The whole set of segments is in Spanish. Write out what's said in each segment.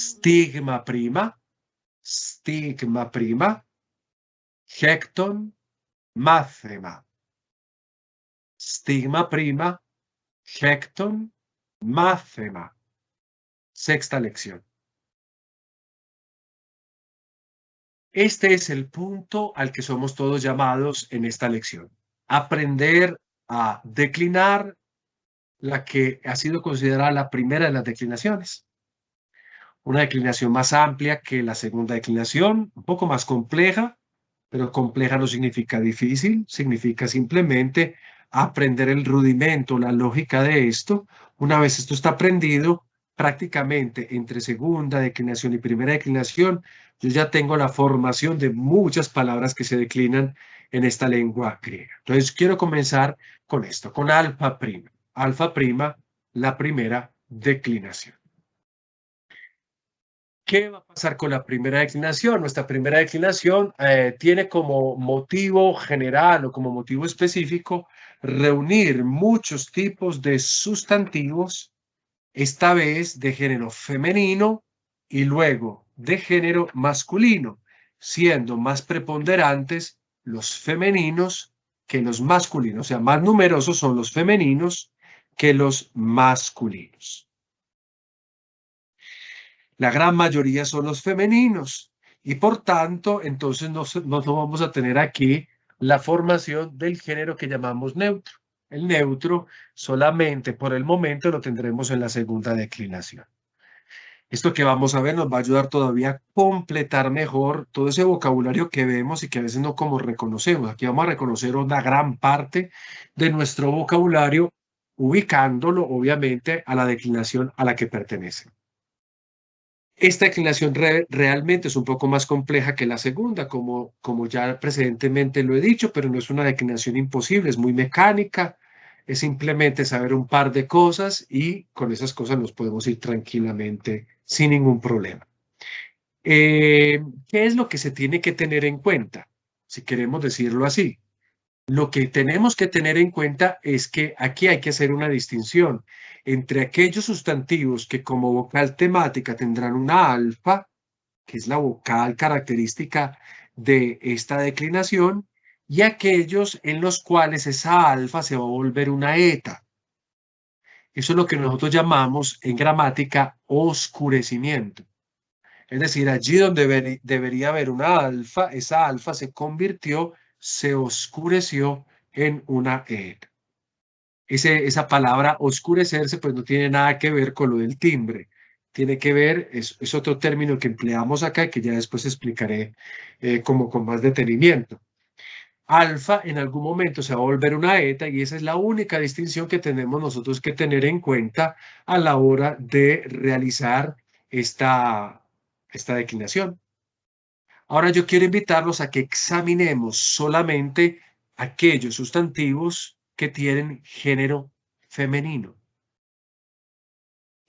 stigma prima, hecton, máthema. Stigma prima, hecton, máthema. Sexta lección. Este es el punto al que somos todos llamados en esta lección. Aprender a declinar la que ha sido considerada la primera de las declinaciones. Una declinación más amplia que la segunda declinación, un poco más compleja, pero compleja no significa difícil, significa simplemente aprender el rudimento, la lógica de esto. Una vez esto está aprendido, prácticamente entre segunda declinación y primera declinación, yo ya tengo la formación de muchas palabras que se declinan en esta lengua griega. Entonces quiero comenzar con esto, con alfa prima. Alfa prima, la primera declinación. ¿Qué va a pasar con la primera declinación? Nuestra primera declinación tiene como motivo general o como motivo específico reunir muchos tipos de sustantivos, esta vez de género femenino y luego de género masculino, siendo más preponderantes los femeninos que los masculinos, o sea, más numerosos son los femeninos que los masculinos. La gran mayoría son los femeninos y por tanto, entonces no vamos a tener aquí la formación del género que llamamos neutro. El neutro solamente por el momento lo tendremos en la segunda declinación. Esto que vamos a ver nos va a ayudar todavía a completar mejor todo ese vocabulario que vemos y que a veces no como reconocemos. Aquí vamos a reconocer una gran parte de nuestro vocabulario ubicándolo obviamente a la declinación a la que pertenece. Esta declinación realmente es un poco más compleja que la segunda, como ya precedentemente lo he dicho, pero no es una declinación imposible, es muy mecánica, es simplemente saber un par de cosas y con esas cosas nos podemos ir tranquilamente sin ningún problema. ¿Qué es lo que se tiene que tener en cuenta? Si queremos decirlo así. Lo que tenemos que tener en cuenta es que aquí hay que hacer una distinción entre aquellos sustantivos que como vocal temática tendrán una alfa, que es la vocal característica de esta declinación, y aquellos en los cuales esa alfa se va a volver una eta. Eso es lo que nosotros llamamos en gramática oscurecimiento. Es decir, allí donde debería haber una alfa, esa alfa se convirtió, se oscureció en una eta. Esa palabra oscurecerse pues no tiene nada que ver con lo del timbre. Tiene que ver, es otro término que empleamos acá y que ya después explicaré como con más detenimiento. Alfa en algún momento se va a volver una eta y esa es la única distinción que tenemos nosotros que tener en cuenta a la hora de realizar esta declinación. Ahora yo quiero invitarlos a que examinemos solamente aquellos sustantivos que tienen género femenino.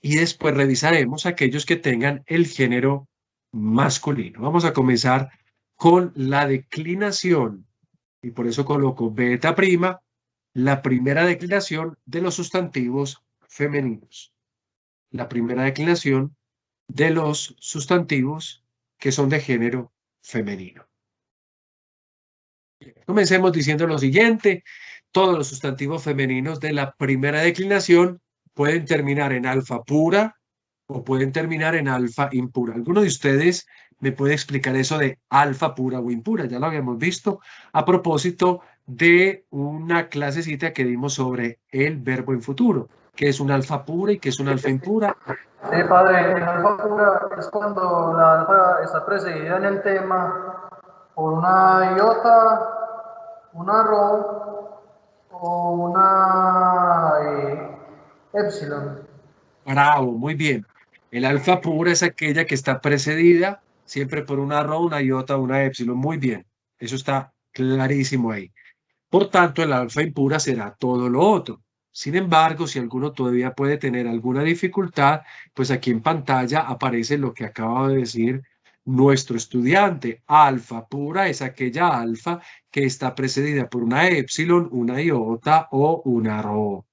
Y después revisaremos aquellos que tengan el género masculino. Vamos a comenzar con la declinación. Y por eso coloco beta prima, la primera declinación de los sustantivos femeninos. La primera declinación de los sustantivos que son de género femenino. Comencemos diciendo lo siguiente. Todos los sustantivos femeninos de la primera declinación pueden terminar en alfa pura o pueden terminar en alfa impura. ¿Alguno de ustedes me puede explicar eso de alfa pura o impura? Ya lo habíamos visto a propósito de una clasecita que dimos sobre el verbo en futuro, que es un alfa pura y que es un alfa impura. Sí, padre, el alfa pura es cuando la alfa está precedida en el tema por una iota, una rho o una epsilon. Bravo, muy bien. El alfa pura es aquella que está precedida siempre por una rho, una iota, una epsilon. Muy bien. Eso está clarísimo ahí. Por tanto, el alfa impura será todo lo otro. Sin embargo, si alguno todavía puede tener alguna dificultad, pues aquí en pantalla aparece lo que acaba de decir nuestro estudiante. Alfa pura es aquella alfa que está precedida por una epsilon, una iota o una rho.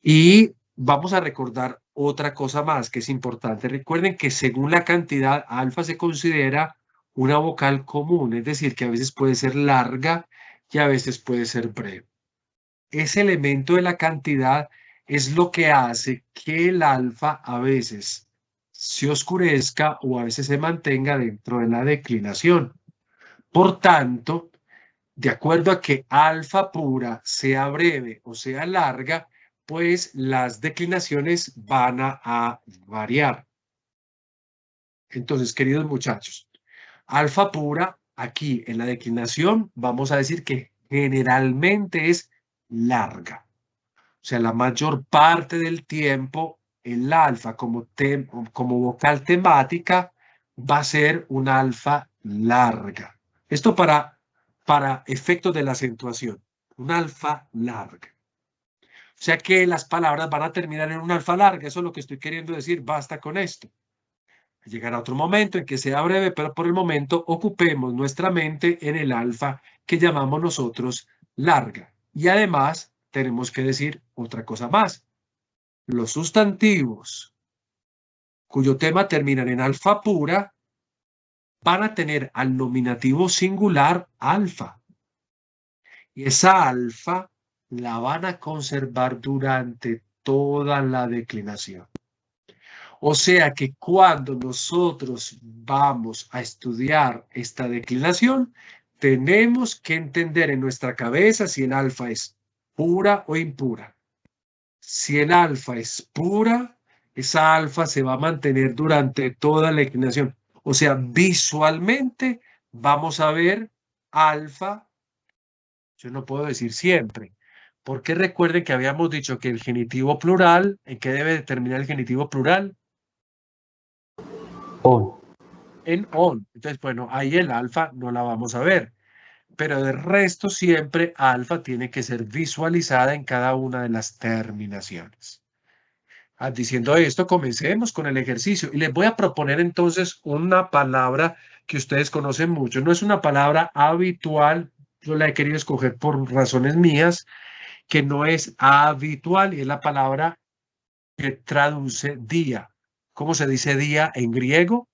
Y vamos a recordar otra cosa más que es importante. Recuerden que según la cantidad, alfa se considera una vocal común, es decir, que a veces puede ser larga y a veces puede ser breve. Ese elemento de la cantidad es lo que hace que el alfa a veces se oscurezca o a veces se mantenga dentro de la declinación. Por tanto, de acuerdo a que alfa pura sea breve o sea larga, pues las declinaciones van a variar. Entonces, queridos muchachos, alfa pura, aquí en la declinación, vamos a decir que generalmente es larga. O sea, la mayor parte del tiempo, el alfa como vocal temática va a ser un alfa larga. Esto para efectos de la acentuación, un alfa larga. O sea que las palabras van a terminar en un alfa larga, eso es lo que estoy queriendo decir, basta con esto. Llegará otro momento en que sea breve, pero por el momento ocupemos nuestra mente en el alfa que llamamos nosotros larga. Y además tenemos que decir otra cosa más. Los sustantivos cuyo tema terminan en alfa pura van a tener al nominativo singular alfa. Y esa alfa la van a conservar durante toda la declinación. O sea que cuando nosotros vamos a estudiar esta declinación, tenemos que entender en nuestra cabeza si el alfa es pura o impura. Si el alfa es pura, esa alfa se va a mantener durante toda la declinación. O sea, visualmente vamos a ver alfa, yo no puedo decir siempre, porque recuerden que habíamos dicho que el genitivo plural, ¿en qué debe determinar el genitivo plural? On. En on. Entonces, bueno, ahí el alfa no la vamos a ver. Pero de resto siempre alfa tiene que ser visualizada en cada una de las terminaciones. Diciendo esto, comencemos con el ejercicio. Y les voy a proponer entonces una palabra que ustedes conocen mucho. No es una palabra habitual, yo la he querido escoger por razones mías, que no es habitual y es la palabra que traduce día. ¿Cómo se dice día en griego?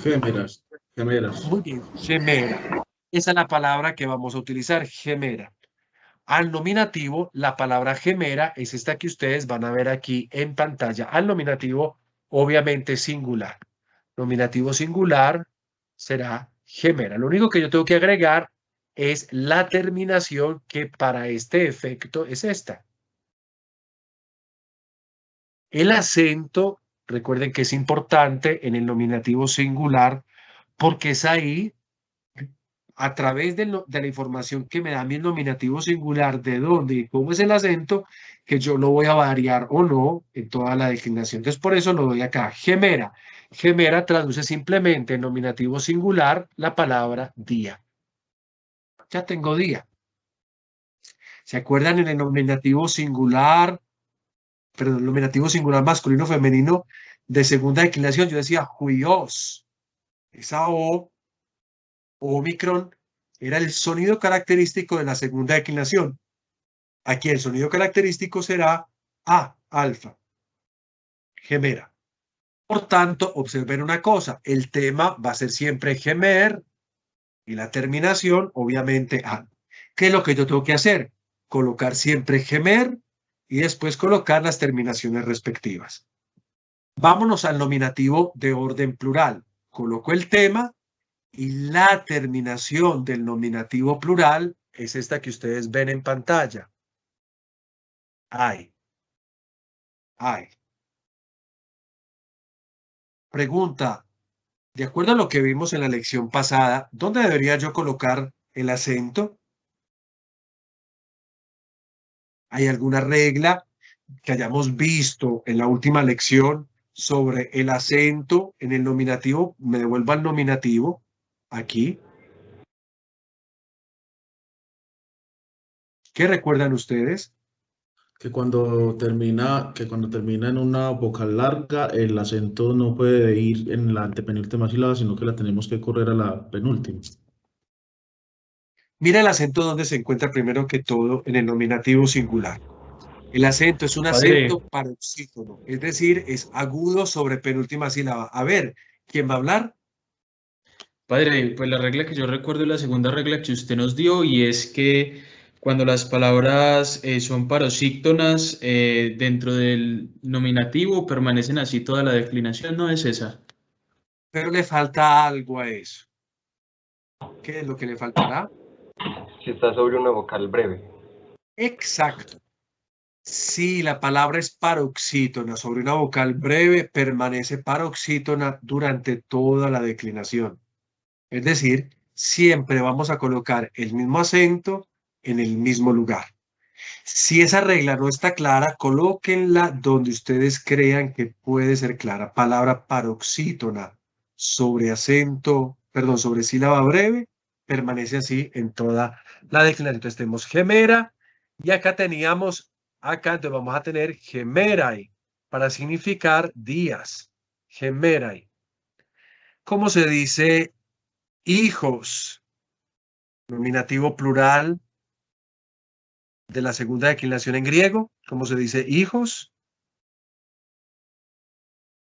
Gemeras. Gemeras. Muy bien, gemera. Esa es la palabra que vamos a utilizar, gemera. Al nominativo, la palabra gemera es esta que ustedes van a ver aquí en pantalla. Al nominativo, obviamente singular. Nominativo singular será gemera. Lo único que yo tengo que agregar es la terminación que para este efecto es esta. El acento, recuerden que es importante en el nominativo singular porque es ahí a través de la información que me da mi nominativo singular, de dónde y cómo es el acento, que yo lo voy a variar o no en toda la declinación. Entonces, por eso lo doy acá. Gemera. Gemera traduce simplemente en nominativo singular la palabra día. Ya tengo día. ¿Se acuerdan en el nominativo singular, perdón, el nominativo singular masculino femenino de segunda declinación? Yo decía juios. Esa O, omicron, era el sonido característico de la segunda declinación. Aquí el sonido característico será A, alfa, gemera. Por tanto, observen una cosa, el tema va a ser siempre gemer y la terminación, obviamente, A. ¿Qué es lo que yo tengo que hacer? Colocar siempre gemer y después colocar las terminaciones respectivas. Vámonos al nominativo de orden plural. Coloco el tema y la terminación del nominativo plural es esta que ustedes ven en pantalla. Ay. Ay. Pregunta, de acuerdo a lo que vimos en la lección pasada, ¿dónde debería yo colocar el acento? ¿Hay alguna regla que hayamos visto en la última lección sobre el acento en el nominativo? Me devuelvo al nominativo, aquí. ¿Qué recuerdan ustedes? Que cuando termina en una vocal larga, el acento no puede ir en la antepenúltima sílaba, sino que la tenemos que correr a la penúltima. Mira el acento donde se encuentra primero que todo en el nominativo singular. El acento es un Padre, acento paroxítono, es decir, es agudo sobre penúltima sílaba. A ver, ¿quién va a hablar? padre, pues la regla que yo recuerdo es la segunda regla que usted nos dio y es que cuando las palabras son paroxítonas dentro del nominativo permanecen así toda la declinación, ¿no es esa? Pero le falta algo a eso. ¿Qué es lo que le faltará? Si está sobre una vocal breve. Exacto. Si la palabra es paroxítona sobre una vocal breve, permanece paroxítona durante toda la declinación. Es decir, siempre vamos a colocar el mismo acento en el mismo lugar. Si esa regla no está clara, colóquenla donde ustedes crean que puede ser clara. Palabra paroxítona sobre acento, perdón, sobre sílaba breve, permanece así en toda la declinación. Entonces tenemos gemera y acá teníamos, entonces vamos a tener gemerai para significar días. Gemerai. ¿Cómo se dice hijos? Nominativo plural de la segunda declinación en griego. ¿Cómo se dice hijos?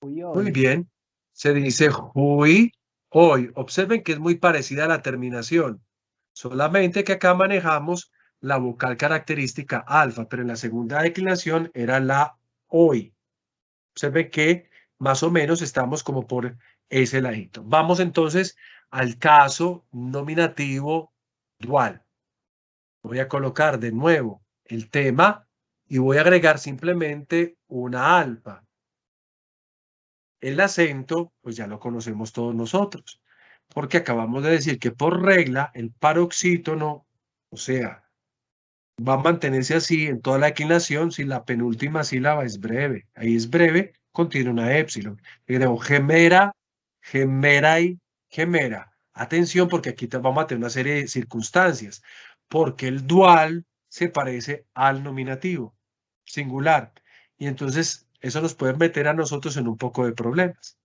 Muy bien. Se dice hui, hoy. Observen que es muy parecida a la terminación. Solamente que acá manejamos la vocal característica alfa, pero en la segunda declinación era la hoy. Observen que más o menos estamos como por ese ladito. Vamos entonces al caso nominativo dual. Voy a colocar de nuevo el tema y voy a agregar simplemente una alfa. El acento, pues ya lo conocemos todos nosotros, porque acabamos de decir que por regla el paroxítono, o sea, va a mantenerse así en toda la declinación si la penúltima sílaba es breve. Ahí es breve, contiene una épsilon. Creo gemera, gemerai, gemera. Atención, porque aquí vamos a tener una serie de circunstancias, porque el dual se parece al nominativo singular. Y entonces eso nos puede meter a nosotros en un poco de problemas.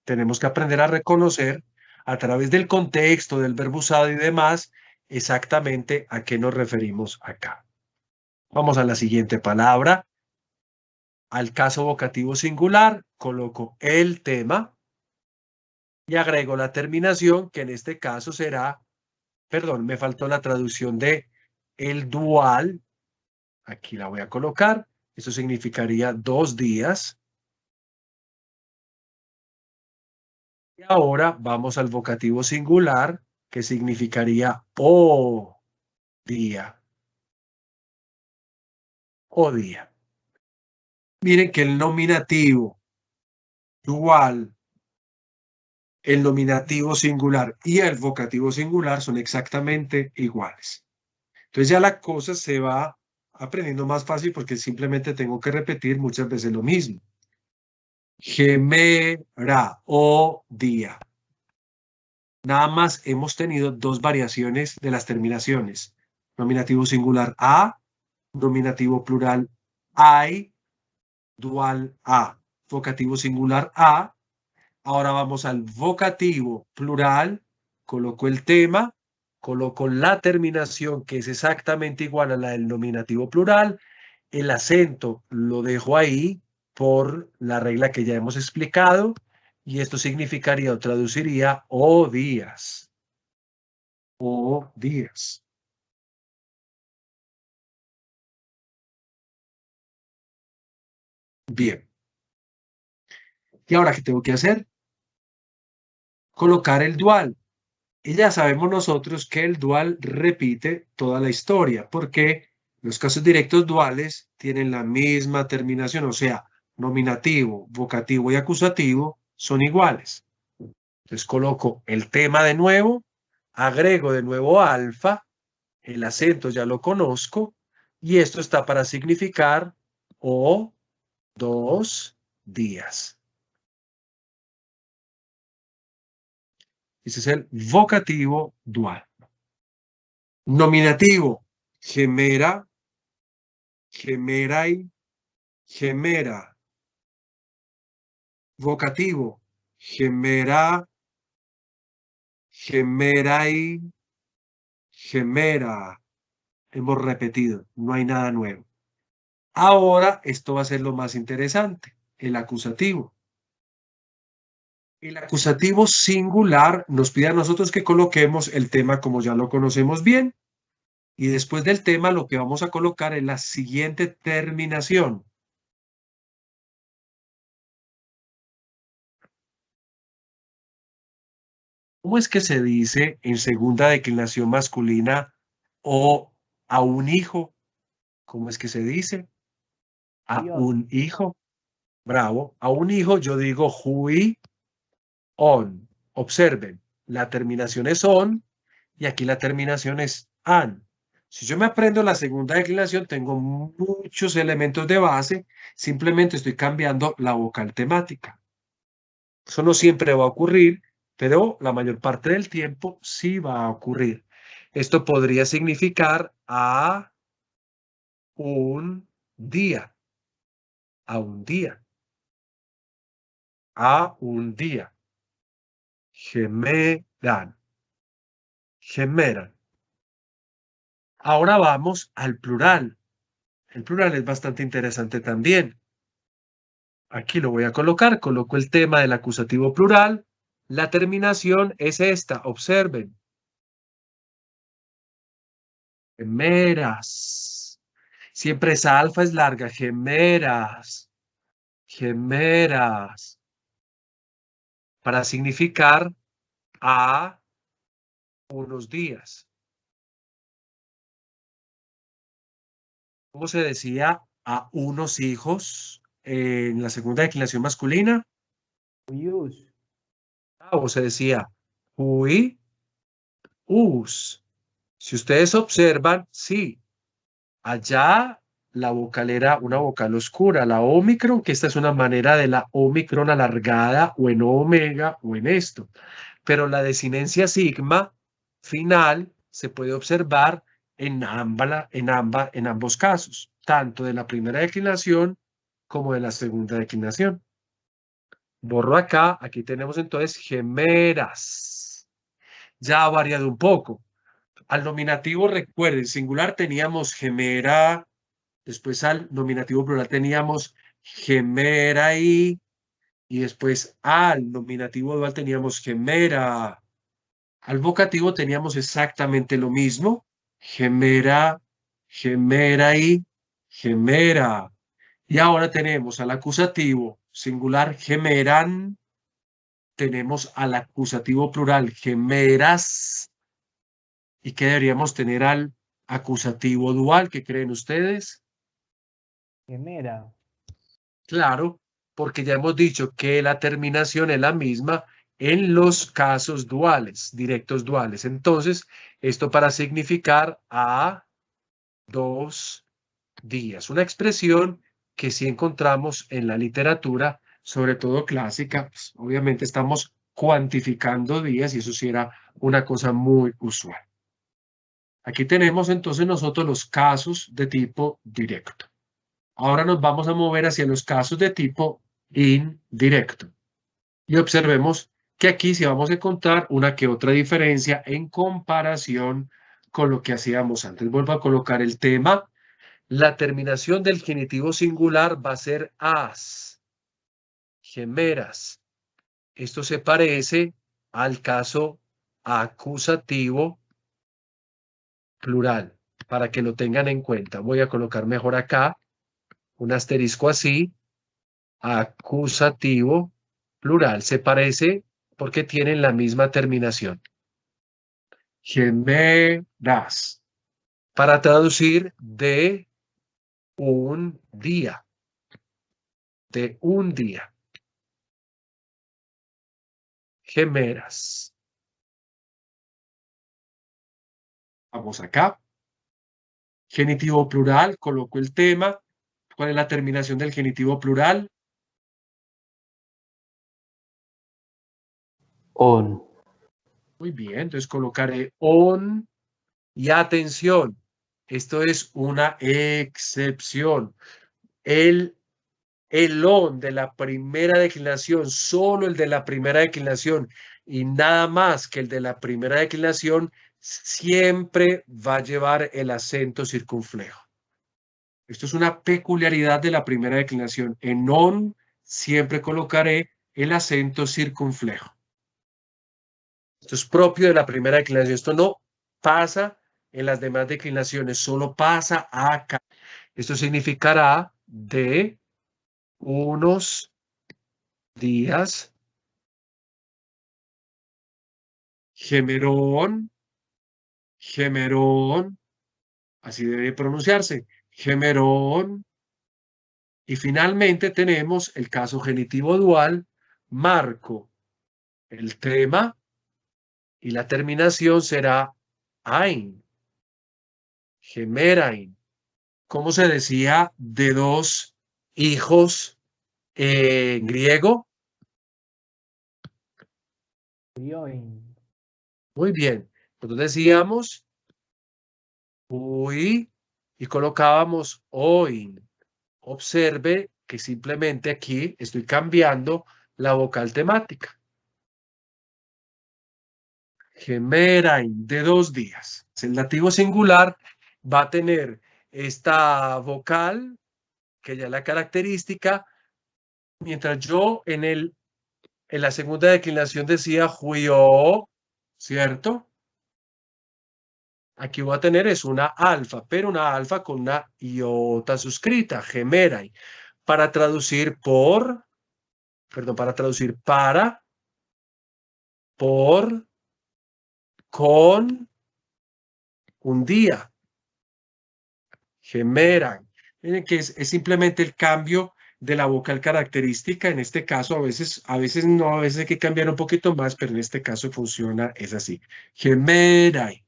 Tenemos que aprender a reconocer a través del contexto, del verbo usado y demás, exactamente a qué nos referimos acá. Vamos a la siguiente palabra. Al caso vocativo singular, coloco el tema y agrego la terminación, que en este caso será, perdón, me faltó la traducción de el dual. Aquí la voy a colocar. Eso significaría 2 días. Y ahora vamos al vocativo singular, que significaría o día. O día. Miren que el nominativo dual, el nominativo singular y el vocativo singular son exactamente iguales. Entonces ya la cosa se va aprendiendo más fácil porque simplemente tengo que repetir muchas veces lo mismo. Gemera o día. Nada más hemos tenido 2 variaciones de las terminaciones. Nominativo singular a, nominativo plural hay, dual a. Vocativo singular a. Ahora vamos al vocativo plural. Coloco el tema, coloco la terminación que es exactamente igual a la del nominativo plural. El acento lo dejo ahí por la regla que ya hemos explicado. Y esto significaría o traduciría o días. O días. Bien. ¿Y ahora qué tengo que hacer? Colocar el dual. Y ya sabemos nosotros que el dual repite toda la historia, porque los casos directos duales tienen la misma terminación, o sea, nominativo, vocativo y acusativo son iguales. Entonces coloco el tema de nuevo, agrego de nuevo alfa, el acento ya lo conozco, y esto está para significar o 2 días. Ese es el vocativo dual. Nominativo, gemera, gemerai, gemera. Vocativo, gemera, gemerai, gemera. Hemos repetido, no hay nada nuevo. Ahora esto va a ser lo más interesante, el acusativo. El acusativo singular nos pide a nosotros que coloquemos el tema como ya lo conocemos bien. Y después del tema lo que vamos a colocar es la siguiente terminación. ¿Cómo es que se dice en segunda declinación masculina o a un hijo? ¿Cómo es que se dice? A un hijo. Bravo. A un hijo yo digo hui on. Observen, la terminación es on y aquí la terminación es an. Si yo me aprendo la segunda declinación, tengo muchos elementos de base, simplemente estoy cambiando la vocal temática. Eso no siempre va a ocurrir, pero la mayor parte del tiempo sí va a ocurrir. Esto podría significar a un día, a un día, a un día. Gemeran, gemeran. Ahora vamos al plural. El plural es bastante interesante también. Aquí lo voy a colocar. Coloco el tema del acusativo plural. La terminación es esta. Observen. Gemeras. Siempre esa alfa es larga. Gemeras. Gemeras. Para significar a unos días. ¿Cómo se decía a unos hijos en la segunda declinación masculina? O se decía hui, us. Si ustedes observan, sí, allá la vocal era una vocal oscura, la ómicron, que esta es una manera de la ómicron alargada o en omega o en esto. Pero la desinencia sigma final se puede observar en ambos casos, tanto de la primera declinación como de la segunda declinación. Borro acá, aquí tenemos entonces gemeras. Ya ha variado un poco. Al nominativo, recuerden, singular teníamos gemera, después al nominativo plural teníamos gemeraí, y después al nominativo dual teníamos gemera. Al vocativo teníamos exactamente lo mismo, gemera, gemeraí, gemera. Y ahora tenemos al acusativo singular gemeran, tenemos al acusativo plural gemeras. ¿Y qué deberíamos tener al acusativo dual? ¿Qué creen ustedes? Gemera. Claro, porque ya hemos dicho que la terminación es la misma en los casos duales, directos duales. Entonces, esto para significar a 2 días. Una expresión que sí encontramos en la literatura, sobre todo clásica. Pues, obviamente estamos cuantificando días y eso sí era una cosa muy usual. Aquí tenemos entonces nosotros los casos de tipo directo. Ahora nos vamos a mover hacia los casos de tipo indirecto. Y observemos que aquí sí vamos a encontrar una que otra diferencia en comparación con lo que hacíamos antes. Vuelvo a colocar el tema. La terminación del genitivo singular va a ser as, gemeras. Esto se parece al caso acusativo plural, para que lo tengan en cuenta. Voy a colocar mejor acá un asterisco así, acusativo plural. Se parece porque tienen la misma terminación. Gemeras. Para traducir de un día. De un día. Gemeras. Vamos acá. Genitivo plural, coloco el tema. ¿Cuál es la terminación del genitivo plural? On. Muy bien, entonces colocaré on y atención. Esto es una excepción. El on de la primera declinación, solo el de la primera declinación y nada más que el de la primera declinación, siempre va a llevar el acento circunflejo. Esto es una peculiaridad de la primera declinación. En on siempre colocaré el acento circunflejo. Esto es propio de la primera declinación. Esto no pasa en las demás declinaciones, solo pasa acá. Esto significará de unos días. Gemerón, gemerón, así debe pronunciarse, gemerón. Y finalmente tenemos el caso genitivo dual, marco. El tema y la terminación será ein, gemerain. ¿Cómo se decía de dos hijos en griego? Muy bien. Entonces decíamos uy y colocábamos oin. Observe que simplemente aquí estoy cambiando la vocal temática. Gemerain, de 2 días. El dativo singular va a tener esta vocal, que ya es la característica, mientras yo en la segunda declinación decía juió, ¿cierto? Aquí voy a tener es una alfa, pero una alfa con una iota suscrita, gemerain, para traducir para traducir por, con, un día. Gemeran. Miren que es simplemente el cambio de la vocal característica. En este caso, a veces no, a veces hay que cambiar un poquito más, pero en este caso funciona, es así. Gemerai.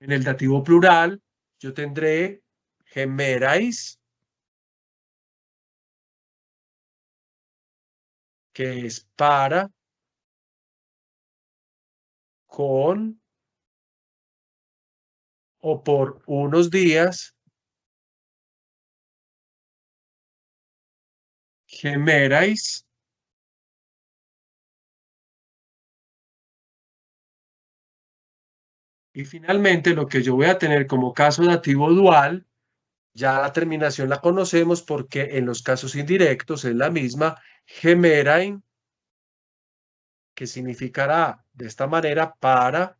En el dativo plural, yo tendré gemerais, que es para, con o por unos días. Gemerais. Y finalmente, lo que yo voy a tener como caso dativo dual, ya la terminación la conocemos porque en los casos indirectos es la misma, gemerain, que significará de esta manera para,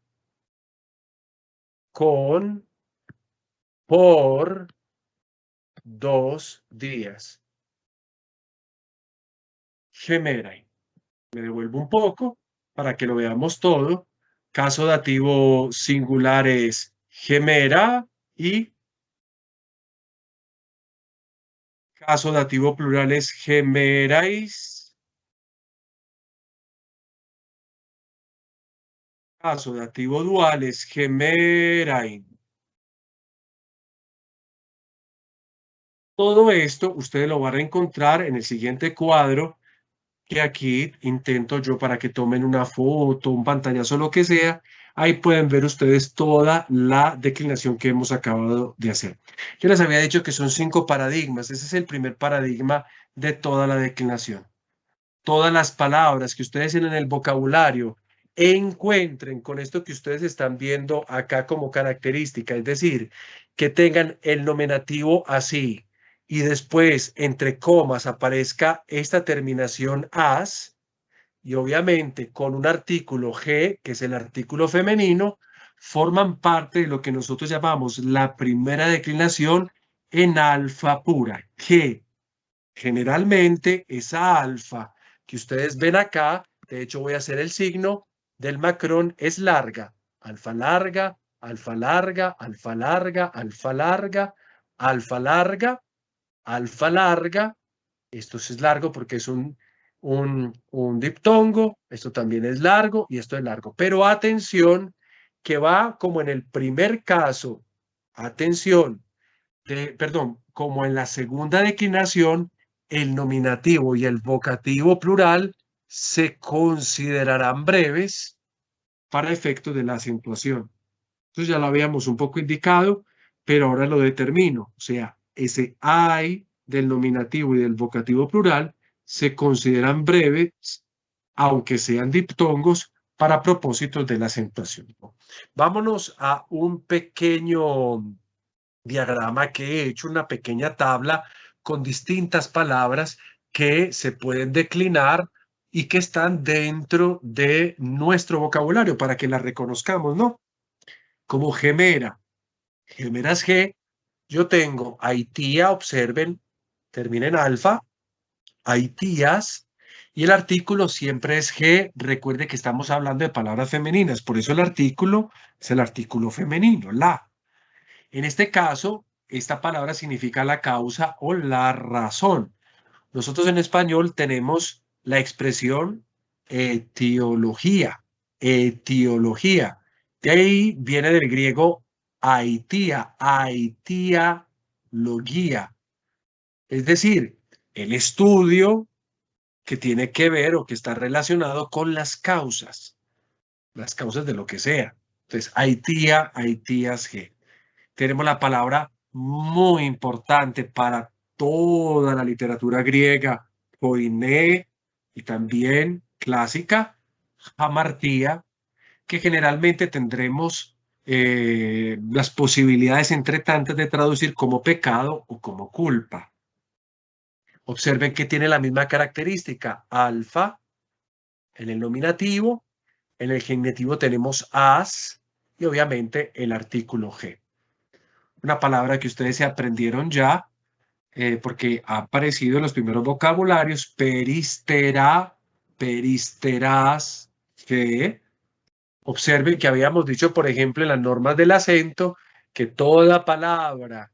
con, por 2 días. Gemerain. Me devuelvo un poco para que lo veamos todo. Caso dativo singular es gemera y caso dativo plural es gemerais. Caso dativo dual es gemerain. Todo esto ustedes lo van a encontrar en el siguiente cuadro, que aquí intento yo para que tomen una foto, un pantallazo, lo que sea. Ahí pueden ver ustedes toda la declinación que hemos acabado de hacer. Yo les había dicho que son 5 paradigmas. Ese es el primer paradigma de toda la declinación. Todas las palabras que ustedes tienen en el vocabulario encuentren con esto que ustedes están viendo acá como característica, es decir, que tengan el nominativo así y después entre comas aparezca esta terminación as y obviamente con un artículo G, que es el artículo femenino, forman parte de lo que nosotros llamamos la primera declinación en alfa pura, que generalmente esa alfa que ustedes ven acá, de hecho voy a hacer el signo del macrón, es larga. Alfa larga, alfa larga, alfa larga, alfa larga, alfa larga, alfa larga. Esto es largo porque es un diptongo. Esto también es largo y esto es largo. Pero atención, que va como en el primer caso, atención, perdón, como en la segunda declinación, el nominativo y el vocativo plural se considerarán breves para efectos de la acentuación. Entonces ya lo habíamos un poco indicado, pero ahora lo determino. O sea, ese ay del nominativo y del vocativo plural se consideran breves, aunque sean diptongos, para propósitos de la acentuación. Vámonos a un pequeño diagrama que he hecho, una pequeña tabla con distintas palabras que se pueden declinar y que están dentro de nuestro vocabulario para que las reconozcamos, ¿no? Como gemera. Gemeras G, yo tengo Haitía, observen, termina en alfa, Haitías, y el artículo siempre es G. Recuerde que estamos hablando de palabras femeninas, por eso el artículo es el artículo femenino, la. En este caso, esta palabra significa la causa o la razón. Nosotros en español tenemos la expresión etiología, etiología. De ahí viene del griego aitía, aitialogía. Es decir, el estudio que tiene que ver o que está relacionado con las causas de lo que sea. Entonces, aitía, haitías G. Tenemos la palabra muy importante para toda la literatura griega, koiné, y también clásica, hamartía, que generalmente tendremos las posibilidades entre tantas de traducir como pecado o como culpa. Observen que tiene la misma característica, alfa, en el nominativo, en el genitivo tenemos as, y obviamente el artículo G. Una palabra que ustedes se aprendieron ya, porque ha aparecido en los primeros vocabularios, peristera, peristeras, que observen que habíamos dicho, por ejemplo, en las normas del acento, que toda palabra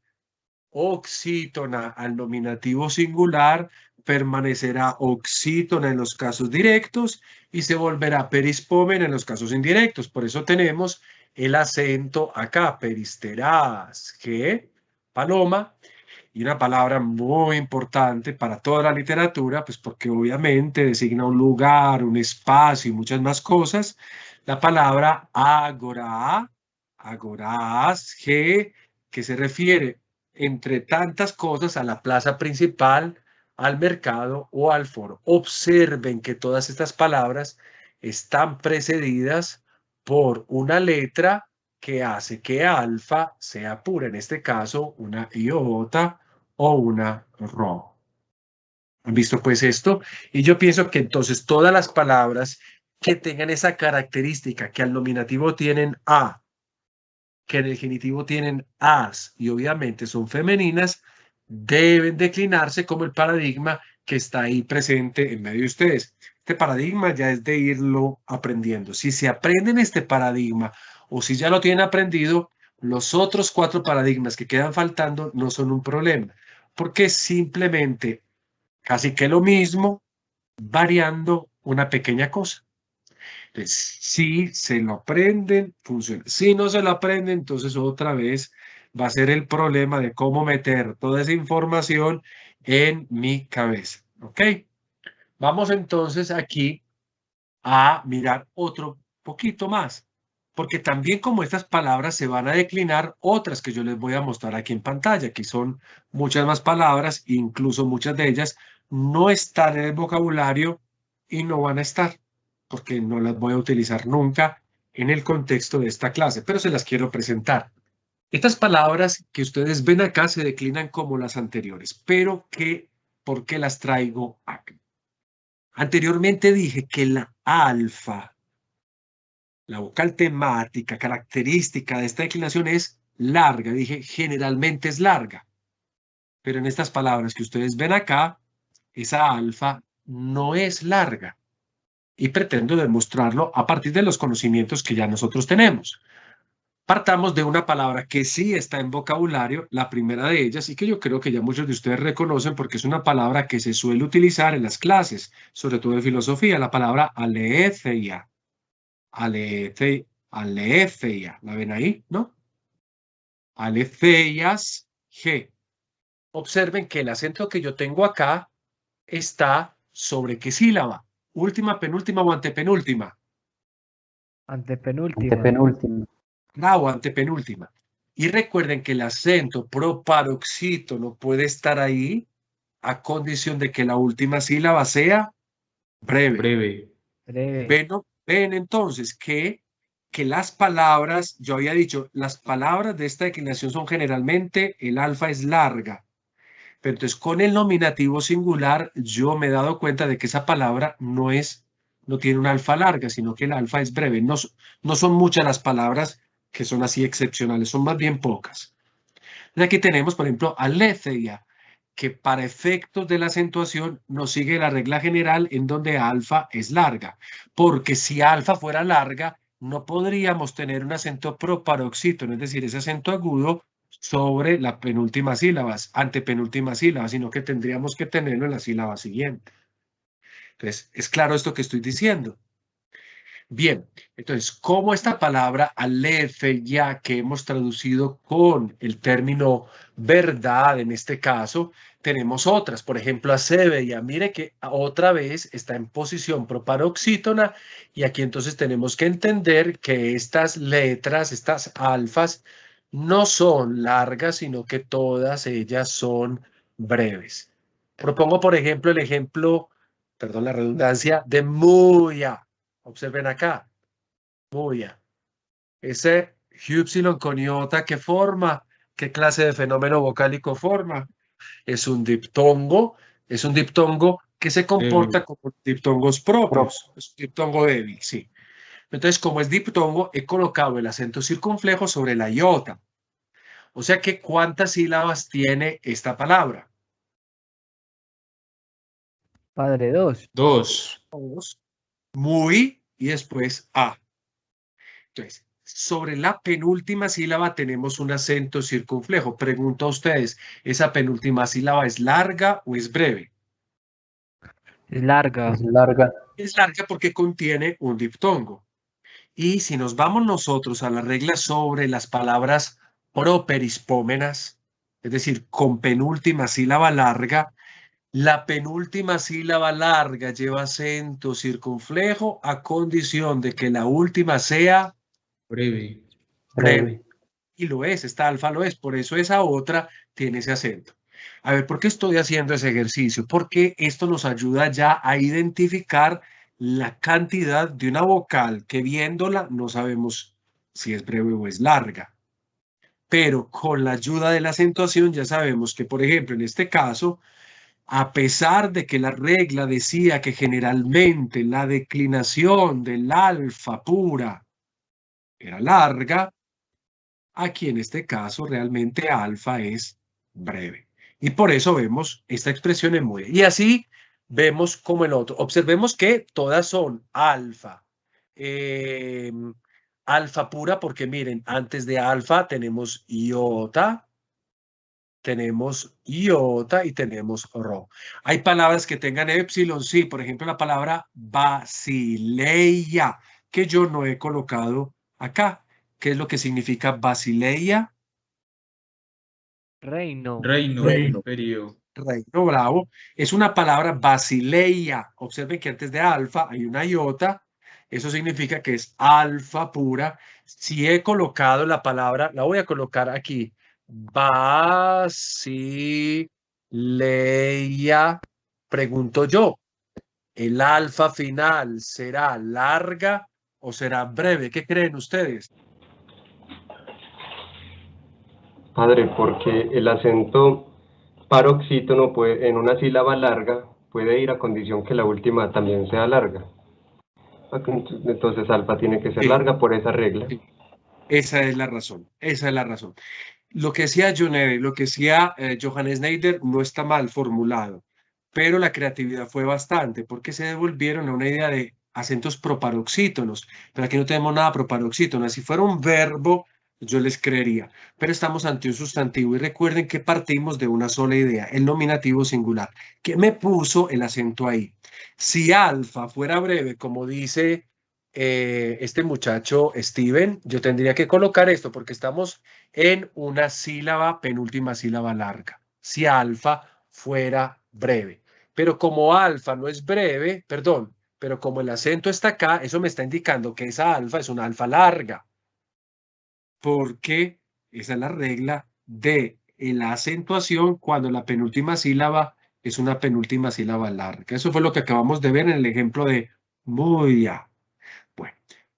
oxítona al nominativo singular permanecerá oxítona en los casos directos y se volverá perispómena en los casos indirectos. Por eso tenemos el acento acá, peristeras, que paloma, y una palabra muy importante para toda la literatura, pues porque obviamente designa un lugar, un espacio y muchas más cosas, la palabra agora, agoras, que se refiere, entre tantas cosas, a la plaza principal, al mercado o al foro. Observen que todas estas palabras están precedidas por una letra que hace que alfa sea pura, en este caso una iota o una rho. ¿Han visto pues esto? Y yo pienso que entonces todas las palabras que tengan esa característica, que al nominativo tienen a, que en el genitivo tienen as y obviamente son femeninas, deben declinarse como el paradigma que está ahí presente en medio de ustedes. Este paradigma ya es de irlo aprendiendo. Si se aprenden este paradigma o si ya lo tienen aprendido, los otros 4 paradigmas que quedan faltando no son un problema, porque simplemente casi que lo mismo, variando una pequeña cosa. Entonces, si se lo aprenden, funciona. Si no se lo aprenden, entonces otra vez va a ser el problema de cómo meter toda esa información en mi cabeza. ¿Ok? Vamos entonces aquí a mirar otro poquito más, porque también como estas palabras se van a declinar, otras que yo les voy a mostrar aquí en pantalla, que son muchas más palabras, incluso muchas de ellas no están en el vocabulario y no van a estar, porque no las voy a utilizar nunca en el contexto de esta clase, pero se las quiero presentar. Estas palabras que ustedes ven acá se declinan como las anteriores, pero ¿por qué las traigo acá? Anteriormente dije que la alfa, la vocal temática, característica de esta declinación es larga. Dije, generalmente es larga. Pero en estas palabras que ustedes ven acá, esa alfa no es larga. Y pretendo demostrarlo a partir de los conocimientos que ya nosotros tenemos. Partamos de una palabra que sí está en vocabulario, la primera de ellas, y que yo creo que ya muchos de ustedes reconocen porque es una palabra que se suele utilizar en las clases, sobre todo de filosofía, la palabra aletheia. Aletheia, ¿la ven ahí? ¿No? Aletheias G. Observen que el acento que yo tengo acá está sobre qué sílaba, última, penúltima o antepenúltima. Antepenúltima. Antepenúltima. O antepenúltima. Y recuerden que el acento proparoxítono puede estar ahí a condición de que la última sílaba sea breve. Breve. Breve. Ven entonces que que las palabras, yo había dicho, las palabras de esta declinación son generalmente, el alfa es larga. Pero entonces con el nominativo singular yo me he dado cuenta de que esa palabra no tiene un alfa larga, sino que el alfa es breve. No son muchas las palabras que son así excepcionales, son más bien pocas. Aquí tenemos, por ejemplo, aletheia, que para efectos de la acentuación nos sigue la regla general en donde alfa es larga. Porque si alfa fuera larga, no podríamos tener un acento proparoxítono, es decir, ese acento agudo sobre la penúltima sílaba, antepenúltima sílaba, sino que tendríamos que tenerlo en la sílaba siguiente. Entonces, ¿es claro esto que estoy diciendo? Bien, entonces, como esta palabra aletheia que hemos traducido con el término verdad en este caso, tenemos otras, por ejemplo, acebeia. Mire que otra vez está en posición proparoxítona y aquí entonces tenemos que entender que estas letras, estas alfas, no son largas, sino que todas ellas son breves. Propongo, por ejemplo, el ejemplo, perdón la redundancia, de muya. Observen acá, muya. Ese Y con iota, ¿qué forma? ¿Qué clase de fenómeno vocálico forma? Es un diptongo que se comporta como diptongos propios. Es un diptongo débil, sí. Entonces, como es diptongo, he colocado el acento circunflejo sobre la iota. O sea que, ¿cuántas sílabas tiene esta palabra? Padre, 2. 2. Muy y después a. Entonces, sobre la penúltima sílaba tenemos un acento circunflejo. Pregunto a ustedes, ¿esa penúltima sílaba es larga o es breve? Es larga. Es larga. Es larga porque contiene un diptongo. Y si nos vamos nosotros a la regla sobre las palabras properispómenas, es decir, con penúltima sílaba larga, la penúltima sílaba larga lleva acento circunflejo a condición de que la última sea Breve. breve. Y lo es, esta alfa lo es, por eso esa otra tiene ese acento. A ver, ¿por qué estoy haciendo ese ejercicio? Porque esto nos ayuda ya a identificar la cantidad de una vocal que viéndola no sabemos si es breve o es larga. Pero con la ayuda de la acentuación ya sabemos que, por ejemplo, en este caso, a pesar de que la regla decía que generalmente la declinación del alfa pura era larga, aquí en este caso realmente alfa es breve. Y por eso vemos esta expresión en muy. Y así vemos como el otro. Observemos que todas son alfa. Alfa pura porque miren, antes de alfa tenemos iota y tenemos rho. Hay palabras que tengan epsilon, sí, por ejemplo la palabra basileia, que yo no he colocado acá. ¿Qué es lo que significa basileia? Reino. Reino. Imperio. Reino, bravo. Es una palabra basileia. Observen que antes de alfa hay una iota. Eso significa que es alfa pura. Si he colocado la palabra, la voy a colocar aquí. Basileia. Pregunto yo, ¿el alfa final será larga o será breve? ¿Qué creen ustedes? Padre, porque el acento paroxítono puede, en una sílaba larga puede ir a condición que la última también sea larga. Entonces alfa tiene que ser Sí. larga por esa regla. Sí. Esa es la razón. Esa es la razón. Lo que decía lo que decía Johannes Schneider no está mal formulado, pero la creatividad fue bastante porque se devolvieron a una idea de acentos proparoxítonos, pero aquí no tenemos nada proparoxítono. Si fuera un verbo, yo les creería, pero estamos ante un sustantivo y recuerden que partimos de una sola idea, el nominativo singular, que me puso el acento ahí. Si alfa fuera breve, como dice este muchacho Steven, yo tendría que colocar esto porque estamos en una sílaba, penúltima sílaba larga. Si alfa fuera breve. Pero como alfa no es breve, perdón, pero como el acento está acá, eso me está indicando que esa alfa es una alfa larga. Porque esa es la regla de la acentuación cuando la penúltima sílaba es una penúltima sílaba larga. Eso fue lo que acabamos de ver en el ejemplo de muy. Bueno,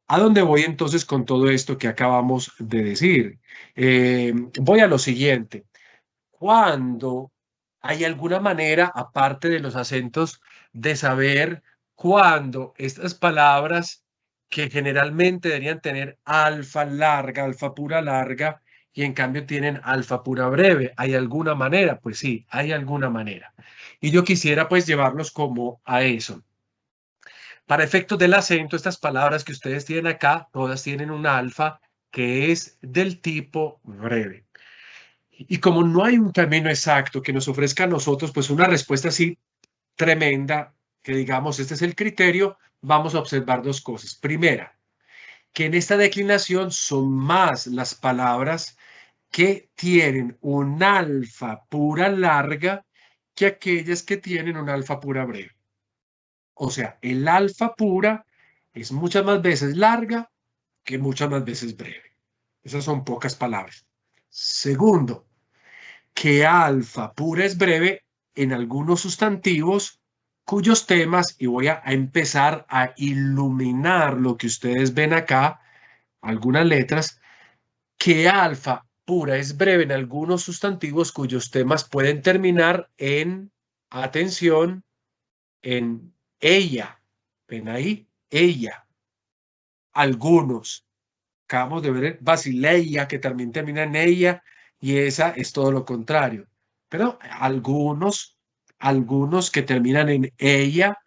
¿A dónde voy entonces con todo esto que acabamos de decir? Voy a lo siguiente. Cuando hay alguna manera, aparte de los acentos, de saber cuándo estas palabras que generalmente deberían tener alfa larga, alfa pura larga, y en cambio tienen alfa pura breve, ¿hay alguna manera? Pues sí, hay alguna manera. Y yo quisiera pues llevarlos como a eso. Para efectos del acento, estas palabras que ustedes tienen acá, todas tienen un alfa que es del tipo breve. Y como no hay un camino exacto que nos ofrezca a nosotros, pues una respuesta así tremenda, que digamos, este es el criterio, vamos a observar dos cosas. Primera, que en esta declinación son más las palabras que tienen un alfa pura larga que aquellas que tienen un alfa pura breve. O sea, el alfa pura es muchas más veces larga que muchas más veces breve. Esas son pocas palabras. Segundo, que alfa pura es breve en algunos sustantivos cuyos temas, y voy a empezar a iluminar lo que ustedes ven acá, algunas letras, que alfa pura es breve en algunos sustantivos cuyos temas pueden terminar en, atención, en ella. Ven ahí, ella. Algunos. Acabamos de ver Basileia, que también termina en ella, y esa es todo lo contrario. Pero algunos que terminan en ella,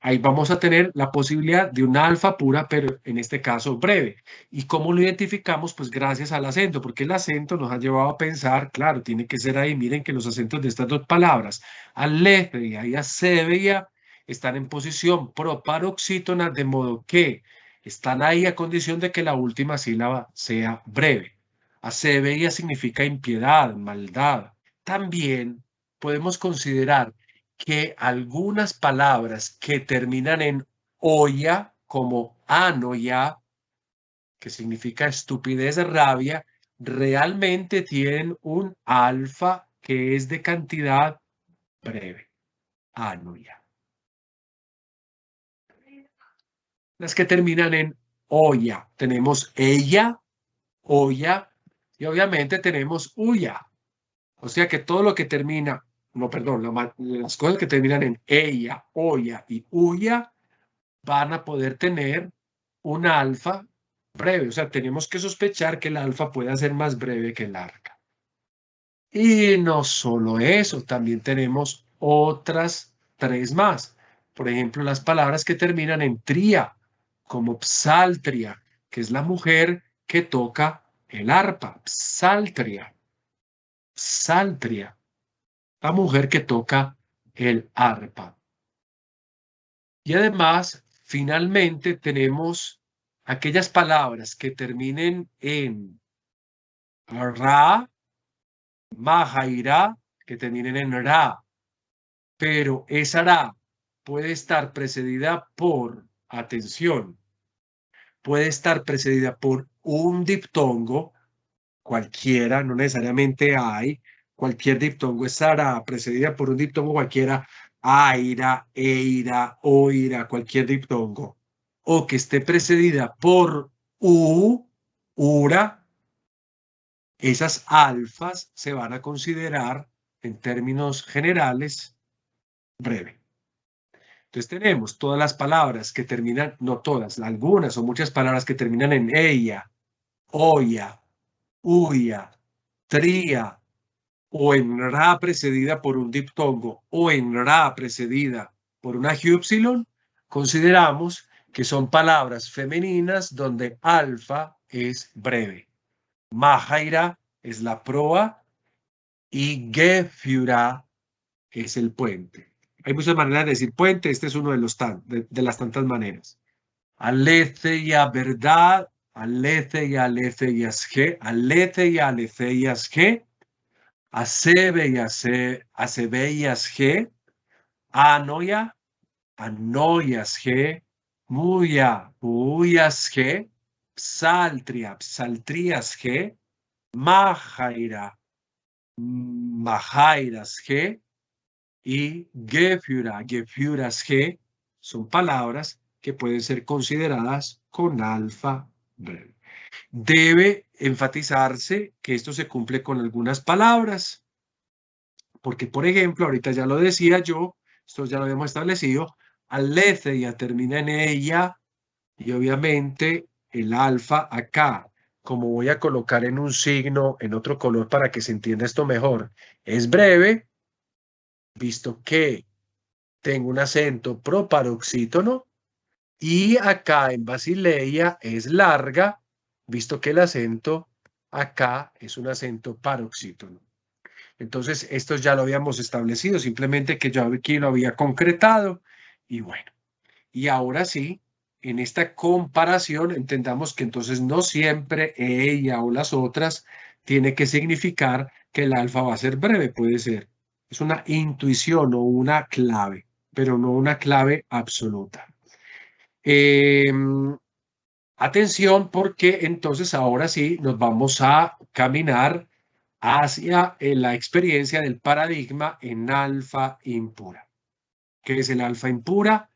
ahí vamos a tener la posibilidad de una alfa pura, pero en este caso breve. ¿Y cómo lo identificamos? Pues gracias al acento, porque el acento nos ha llevado a pensar, claro, tiene que ser ahí. Miren que los acentos de estas dos palabras, aletheia y acebeia, están en posición proparoxítona, de modo que están ahí a condición de que la última sílaba sea breve. Acebeia significa impiedad, maldad. También podemos considerar que algunas palabras que terminan en oya, como anoya, que significa estupidez, rabia, realmente tienen un alfa que es de cantidad breve. Anoya. Las que terminan en oya, tenemos ella, oya, y obviamente tenemos uya. O sea que todo lo que termina, no, perdón, las cosas que terminan en ella, oya y uya van a poder tener un alfa breve. O sea, tenemos que sospechar que el alfa pueda ser más breve que larga. Y no solo eso, también tenemos otras tres más. Por ejemplo, las palabras que terminan en tría, como psaltria, que es la mujer que toca el arpa. Psaltria. Psaltria. La mujer que toca el arpa. Y además, finalmente, tenemos aquellas palabras que terminen en ra, mahaira, que terminen en ra, pero esa ra puede estar precedida por, atención, puede estar precedida por un diptongo, cualquiera, no necesariamente hay, cualquier diptongo estará precedida por un diptongo cualquiera, aira, eira, oira, cualquier diptongo, o que esté precedida por ura, esas alfas se van a considerar en términos generales breve. Entonces tenemos todas las palabras que terminan, no todas, algunas o muchas palabras que terminan en ella, oya, uya, tría, o en ra precedida por un diptongo, o en ra precedida por una hypsilon, consideramos que son palabras femeninas donde alfa es breve. Mahaira es la proa y gefura es el puente. Hay muchas maneras de decir puente, este es uno de, de las tantas maneras. Aletheia verdad, aletheia aleteiasge, aletheia aleteiasge, acebeiasge, anoia, anoiasge, muya, muyasge, psaltria, psaltriasge, mahaira, mahairasge y gefura, gefurasge son palabras que pueden ser consideradas con alfa breve. Debe enfatizarse que esto se cumple con algunas palabras, porque, por ejemplo, ahorita ya lo decía yo, esto ya lo habíamos establecido, aletheia termina en ella, y obviamente el alfa acá, como voy a colocar en un signo, en otro color para que se entienda esto mejor, es breve, visto que tengo un acento proparoxítono, y acá en Basileia es larga, visto que el acento acá es un acento paroxítono. Entonces, esto ya lo habíamos establecido, simplemente que yo aquí lo había concretado. Y bueno, y ahora sí, en esta comparación entendamos que entonces no siempre ella o las otras tiene que significar que el alfa va a ser breve, puede ser. Es una intuición o una clave, pero no una clave absoluta. Atención, porque entonces ahora sí nos vamos a caminar hacia la experiencia del paradigma en alfa impura. ¿Qué es el alfa impura?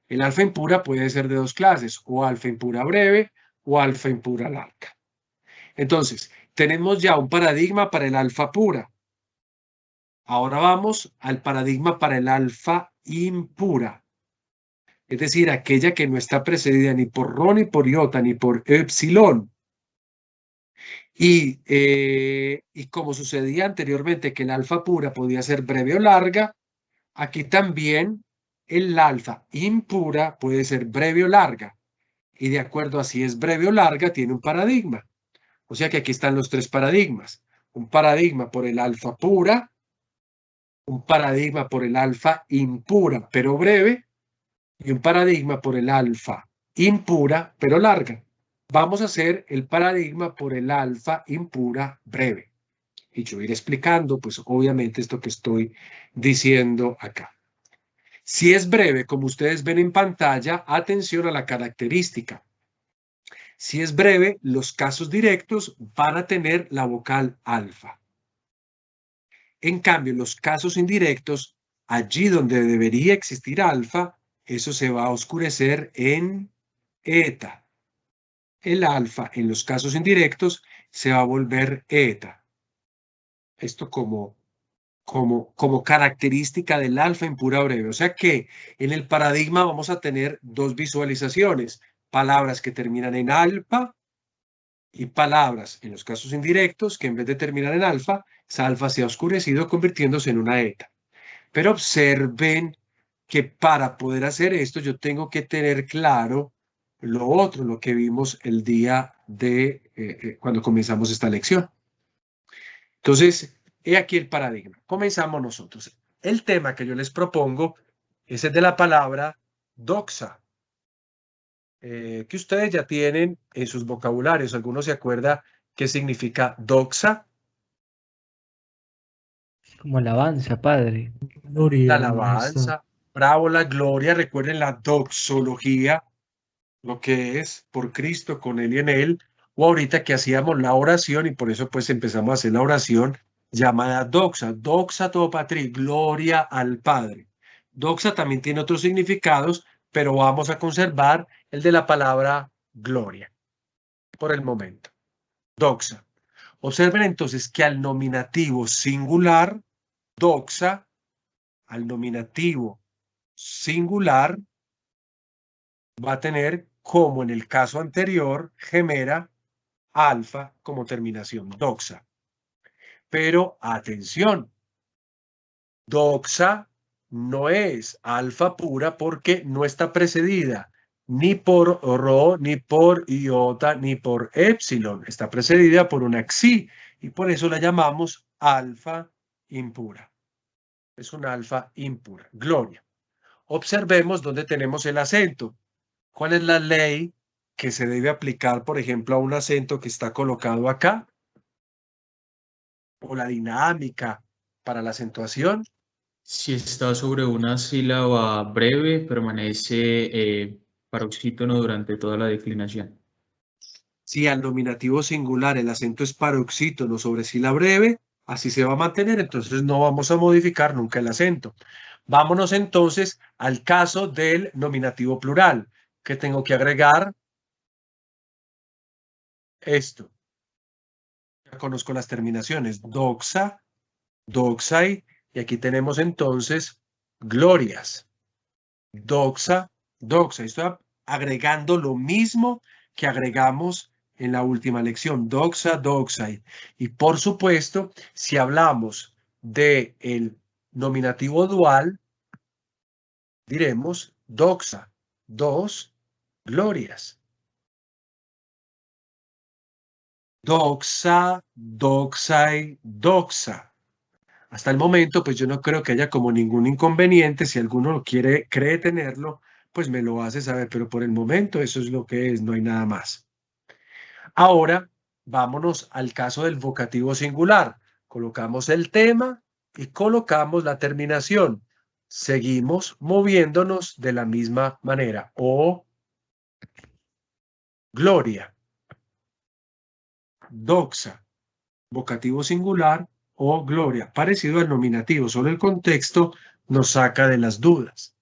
El alfa impura puede ser de dos clases, o alfa impura breve o alfa impura larga. Entonces, tenemos ya un paradigma para el alfa pura. Ahora vamos al paradigma para el alfa impura. Es decir, aquella que no está precedida ni por rho, ni por iota, ni por epsilon. Y como sucedía anteriormente que el alfa pura podía ser breve o larga, aquí también el alfa impura puede ser breve o larga. Y de acuerdo a si es breve o larga, tiene un paradigma. O sea que aquí están los tres paradigmas. Un paradigma por el alfa pura, un paradigma por el alfa impura, pero breve, y un paradigma por el alfa impura, pero larga. Vamos a hacer el paradigma por el alfa impura breve. Y yo iré explicando, pues obviamente esto que estoy diciendo acá. Si es breve, como ustedes ven en pantalla, atención a la característica. Si es breve, los casos directos van a tener la vocal alfa. En cambio, los casos indirectos, allí donde debería existir alfa, eso se va a oscurecer en eta. El alfa en los casos indirectos se va a volver eta. Esto como característica del alfa impura breve. O sea que en el paradigma vamos a tener dos visualizaciones. Palabras que terminan en alfa y palabras en los casos indirectos que en vez de terminar en alfa, esa alfa se ha oscurecido convirtiéndose en una eta. Pero observen que para poder hacer esto yo tengo que tener claro lo otro, lo que vimos el día de cuando comenzamos esta lección. Entonces, he aquí el paradigma. Comenzamos nosotros. El tema que yo les propongo es el de la palabra doxa, que ustedes ya tienen en sus vocabularios. ¿Alguno se acuerda qué significa doxa? Como alabanza, padre. Gloria, La alabanza, bravo, la gloria. Recuerden la doxología, lo que es por Cristo, con Él y en Él. O ahorita que hacíamos la oración y por eso pues empezamos a hacer la oración llamada doxa. Doxa todo patri, gloria al Padre. Doxa también tiene otros significados, pero vamos a conservar el de la palabra gloria por el momento. Doxa. Observen entonces que al nominativo singular, doxa, al nominativo singular, va a tener, como en el caso anterior, gemera, alfa como terminación, doxa. Pero atención, doxa no es alfa pura porque no está precedida ni por rho, ni por iota, ni por epsilon. Está precedida por una xi y por eso la llamamos alfa impura. Es un alfa impura. Gloria. Observemos dónde tenemos el acento. ¿Cuál es la ley que se debe aplicar, por ejemplo, a un acento que está colocado acá? O la dinámica para la acentuación. Si está sobre una sílaba breve, permanece paroxítono durante toda la declinación. Si al nominativo singular el acento es paroxítono sobre sílaba breve, así se va a mantener, entonces no vamos a modificar nunca el acento. Vámonos entonces al caso del nominativo plural. que tengo que agregar esto. Ya conozco las terminaciones, doxa, doxai, y aquí tenemos entonces glorias. Doxa, doxa. Estoy agregando lo mismo que agregamos en la última lección, doxa, doxai. Y por supuesto, si hablamos de el nominativo dual, diremos doxa, dos glorias. Doxa, doxai, doxa. Hasta el momento, pues yo no creo que haya como ningún inconveniente. Si alguno lo cree tenerlo, pues me lo hace saber. Pero por el momento eso es lo que es, no hay nada más. Ahora, vámonos al caso del vocativo singular. Colocamos el tema y colocamos la terminación. Seguimos moviéndonos de la misma manera. O gloria. Doxa. Vocativo singular o gloria. Parecido al nominativo, solo el contexto nos saca de las dudas.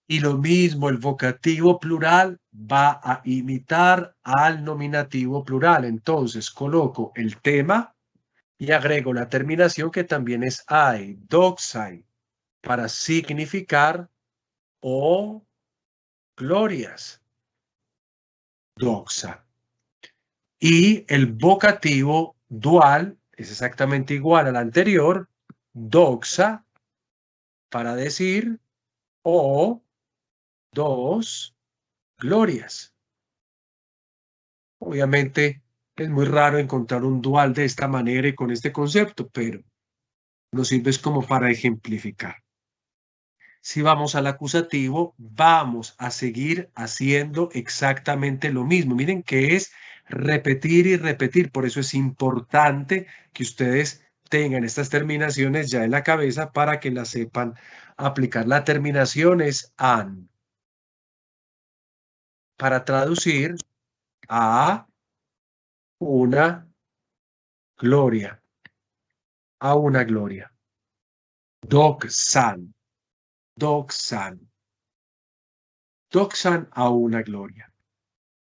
Y lo mismo, el vocativo plural va a imitar al nominativo plural. Entonces coloco el tema y agrego la terminación que también es ai, doxai, para significar o glorias. Doxa. Y el vocativo dual es exactamente igual al anterior, doxa, para decir o dos glorias. Obviamente es muy raro encontrar un dual de esta manera y con este concepto, pero nos sirve como para ejemplificar. Si vamos al acusativo, vamos a seguir haciendo exactamente lo mismo. Miren que es repetir y repetir. Por eso es importante que ustedes tengan estas terminaciones ya en la cabeza para que las sepan aplicar. La terminación es an. Para traducir a una gloria. A una gloria. Doxan. Doxan. Doxan a una gloria.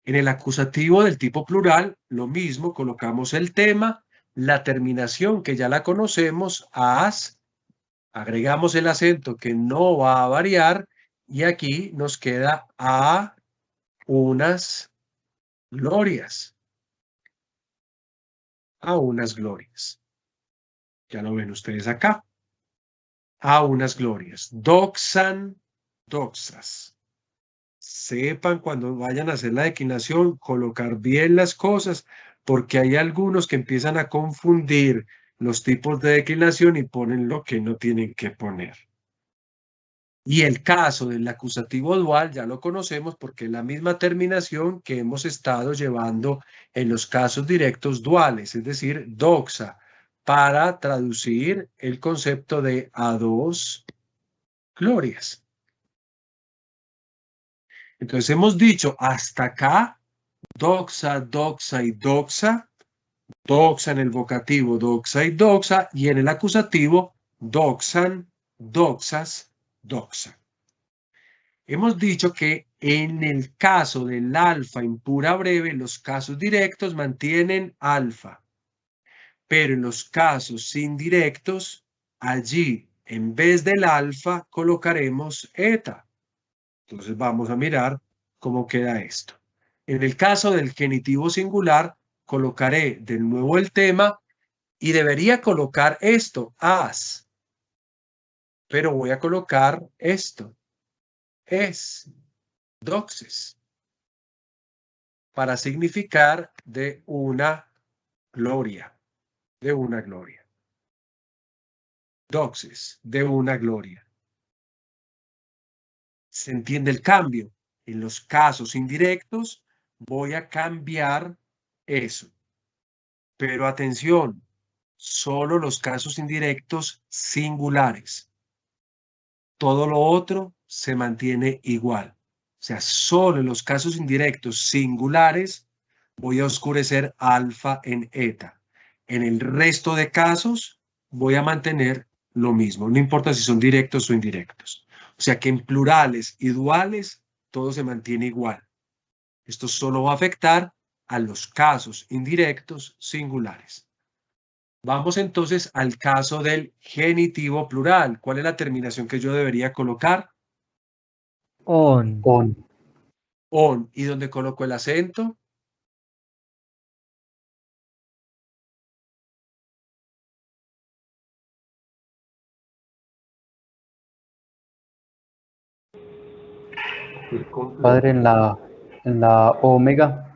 En el acusativo del tipo plural, lo mismo, colocamos el tema, la terminación que ya la conocemos, as, agregamos el acento que no va a variar y aquí nos queda a unas glorias. A unas glorias. Ya lo ven ustedes acá. A unas glorias. Doxan, doxas. Sepan cuando vayan a hacer la declinación, colocar bien las cosas, porque hay algunos que empiezan a confundir los tipos de declinación y ponen lo que no tienen que poner. Y el caso del acusativo dual ya lo conocemos porque es la misma terminación que hemos estado llevando en los casos directos duales, es decir, doxa, para traducir el concepto de a dos glorias. Entonces hemos dicho hasta acá, doxa, doxa y doxa, doxa en el vocativo, doxa y doxa, y en el acusativo, doxan, doxas, doxa. Hemos dicho que en el caso del alfa en pura breve, los casos directos mantienen alfa, pero en los casos indirectos, allí en vez del alfa colocaremos eta. Entonces vamos a mirar cómo queda esto. En el caso del genitivo singular, colocaré de nuevo el tema y debería colocar esto, as. Pero voy a colocar esto, es, doxes, para significar de una gloria, de una gloria. Doxes, de una gloria. ¿Se entiende el cambio? En los casos indirectos voy a cambiar eso. Pero atención, solo los casos indirectos singulares. Todo lo otro se mantiene igual. O sea, solo en los casos indirectos singulares voy a oscurecer alfa en eta. En el resto de casos voy a mantener lo mismo. No importa si son directos o indirectos. O sea que en plurales y duales todo se mantiene igual. Esto solo va a afectar a los casos indirectos singulares. Vamos entonces al caso del genitivo plural. ¿Cuál es la terminación que yo debería colocar? On. On. ¿Y dónde coloco el acento? Padre, en la omega.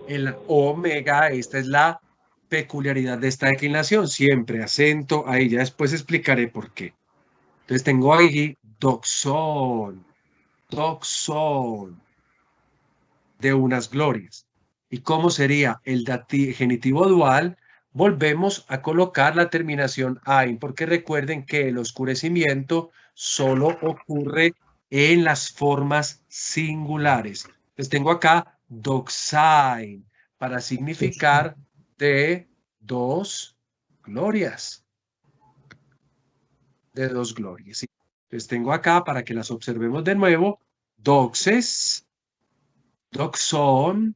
En la omega, esta es la peculiaridad de esta declinación. Siempre acento ahí. Ya después explicaré por qué. Entonces tengo ahí doxón. Doxón. De unas glorias. ¿Y cómo sería el genitivo dual? Volvemos a colocar la terminación ein, porque recuerden que el oscurecimiento solo ocurre en las formas singulares. Entonces tengo acá doxain para significar de dos glorias. De dos glorias. Entonces tengo acá, para que las observemos de nuevo, doxes, doxón,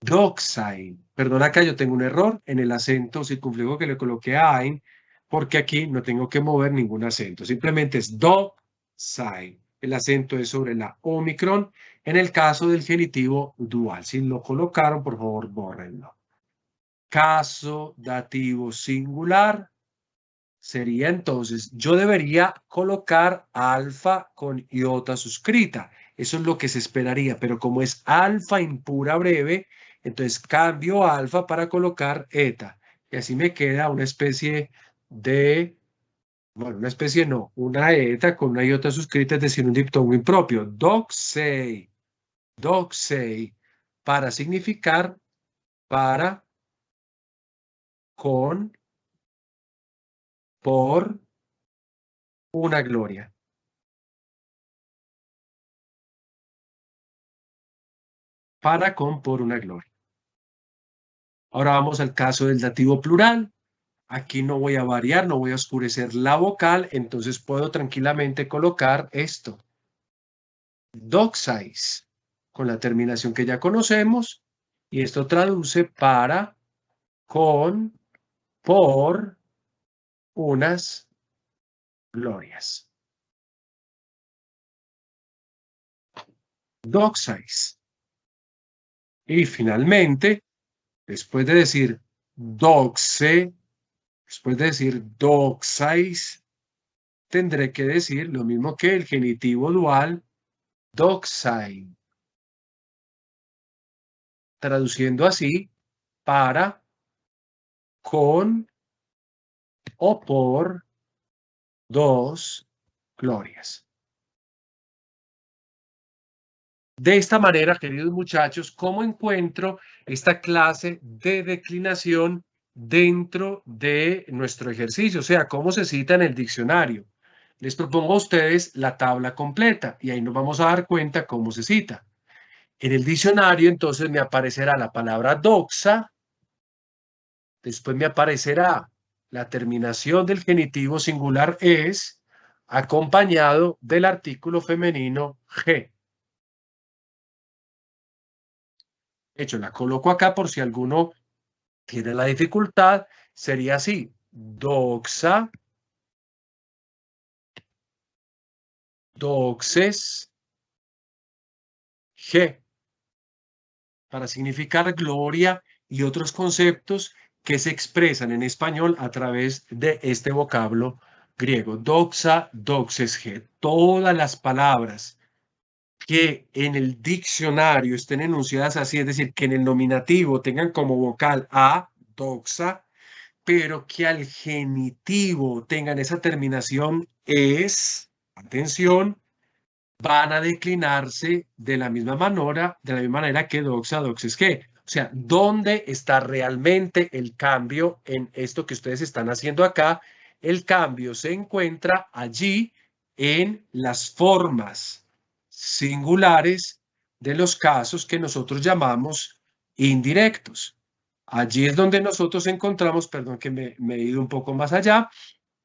doxain. Perdón, acá yo tengo un error en el acento circunflejo que le coloqué a ein, porque aquí no tengo que mover ningún acento. Simplemente es doxain. El acento es sobre la omicron en el caso del genitivo dual. Si lo colocaron, por favor, bórrenlo. Caso dativo singular sería entonces, yo debería colocar alfa con iota suscrita. Eso es lo que se esperaría, pero como es alfa impura breve, entonces cambio alfa para colocar eta. Y así me queda una especie de, bueno, una especie no, una eta con una iota suscrita, es decir, un diptongo impropio. Doxei, doxei, para significar para, con, por, una gloria. Para, con, por una gloria. Ahora vamos al caso del dativo plural. Aquí no voy a variar, no voy a oscurecer la vocal, entonces puedo tranquilamente colocar esto. Doxais, con la terminación que ya conocemos, y esto traduce para, con, por, unas glorias. Doxais. Y finalmente, después de decir doxe, después de decir doxais, tendré que decir lo mismo que el genitivo dual, doxain. Traduciendo así, para, con o por dos glorias. De esta manera, queridos muchachos, ¿cómo encuentro esta clase de declinación dentro de nuestro ejercicio? O sea, ¿cómo se cita en el diccionario? Les propongo a ustedes la tabla completa y ahí nos vamos a dar cuenta cómo se cita. En el diccionario, entonces, me aparecerá la palabra doxa, después me aparecerá la terminación del genitivo singular es, acompañado del artículo femenino G. De hecho, la coloco acá por si alguno tiene la dificultad. Sería así, doxa, doxes, G, para significar gloria y otros conceptos que se expresan en español a través de este vocablo griego. Doxa, doxes, G. Todas las palabras que en el diccionario estén enunciadas así, es decir, que en el nominativo tengan como vocal a, doxa, pero que al genitivo tengan esa terminación es, atención, van a declinarse de la misma manera que doxa, doxes, G. O sea, ¿dónde está realmente el cambio en esto que ustedes están haciendo acá? El cambio se encuentra allí en las formas singulares de los casos que nosotros llamamos indirectos. Allí es donde nosotros encontramos, perdón que me he ido un poco más allá,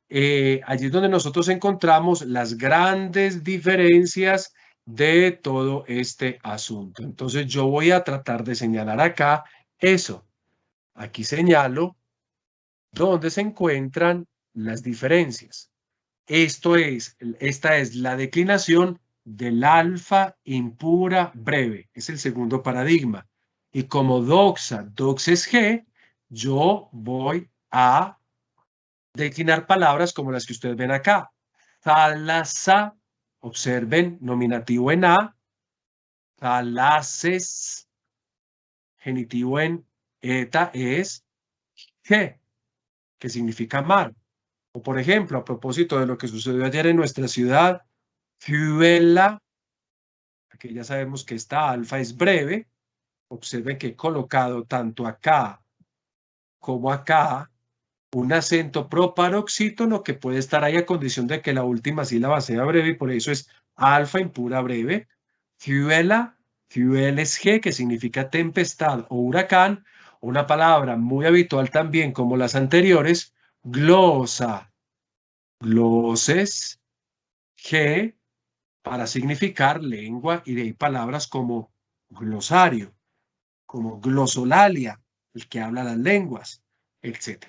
allí es donde nosotros encontramos las grandes diferencias de todo este asunto. Entonces yo voy a tratar de señalar acá eso. Aquí señalo dónde se encuentran las diferencias. Esta es la declinación del alfa impura breve. Es el segundo paradigma. Y como doxa es G, yo voy a declinar palabras como las que ustedes ven acá. Thalassa, observen, nominativo en A. Thalases, genitivo en eta es G, que significa mar. O por ejemplo, a propósito de lo que sucedió ayer en nuestra ciudad, Fuela, que ya sabemos que esta alfa es breve. Observen que he colocado tanto acá como acá un acento proparoxítono que puede estar ahí a condición de que la última sílaba sea breve y por eso es alfa impura breve. Fuela, fuel es G, que significa tempestad o huracán. Una palabra muy habitual también como las anteriores, glosa, gloses, G, para significar lengua, y de ahí palabras como glosario, como glosolalia, el que habla las lenguas, etc.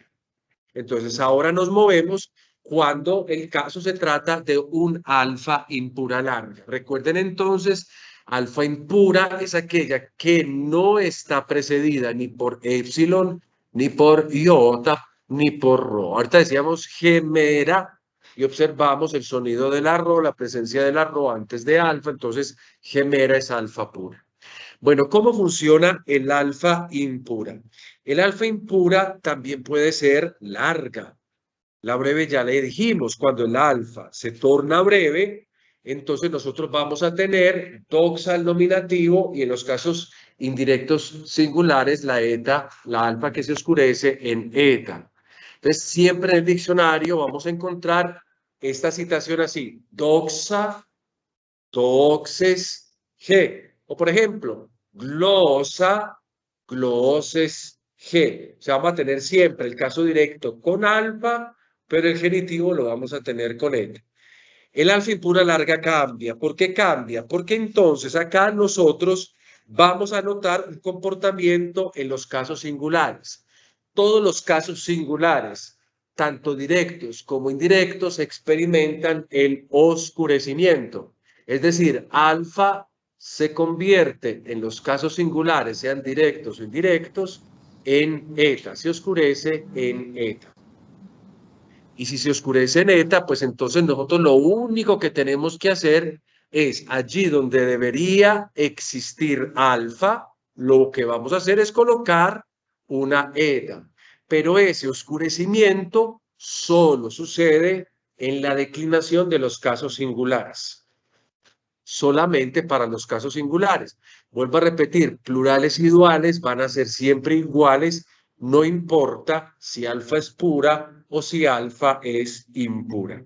Entonces ahora nos movemos cuando el caso se trata de un alfa impura larga. Recuerden entonces, alfa impura es aquella que no está precedida ni por epsilon, ni por iota, ni por rho. Ahorita decíamos gemera y observamos el sonido de la rho, la presencia de la rho antes de alfa, entonces gemera es alfa pura. Bueno, ¿cómo funciona el alfa impura? El alfa impura también puede ser larga. La breve ya le dijimos, cuando el alfa se torna breve, entonces nosotros vamos a tener doxa al nominativo y en los casos indirectos singulares la eta, la alfa que se oscurece en eta. Entonces siempre en el diccionario vamos a encontrar esta citación así, doxa, doxes, G. O por ejemplo, glosa, gloses, G. O sea, vamos a tener siempre el caso directo con alfa, pero el genitivo lo vamos a tener con eta. El alfa impura larga cambia. ¿Por qué cambia? Porque entonces acá nosotros vamos a notar un comportamiento en los casos singulares. Todos los casos singulares, tanto directos como indirectos, experimentan el oscurecimiento. Es decir, alfa se convierte en los casos singulares, sean directos o indirectos, en eta. Se oscurece en eta. Y si se oscurece en eta, pues entonces nosotros lo único que tenemos que hacer es allí donde debería existir alfa, lo que vamos a hacer es colocar una eta. Pero ese oscurecimiento solo sucede en la declinación de los casos singulares. Solamente para los casos singulares. Vuelvo a repetir, plurales y duales van a ser siempre iguales, no importa si alfa es pura o si alfa es impura.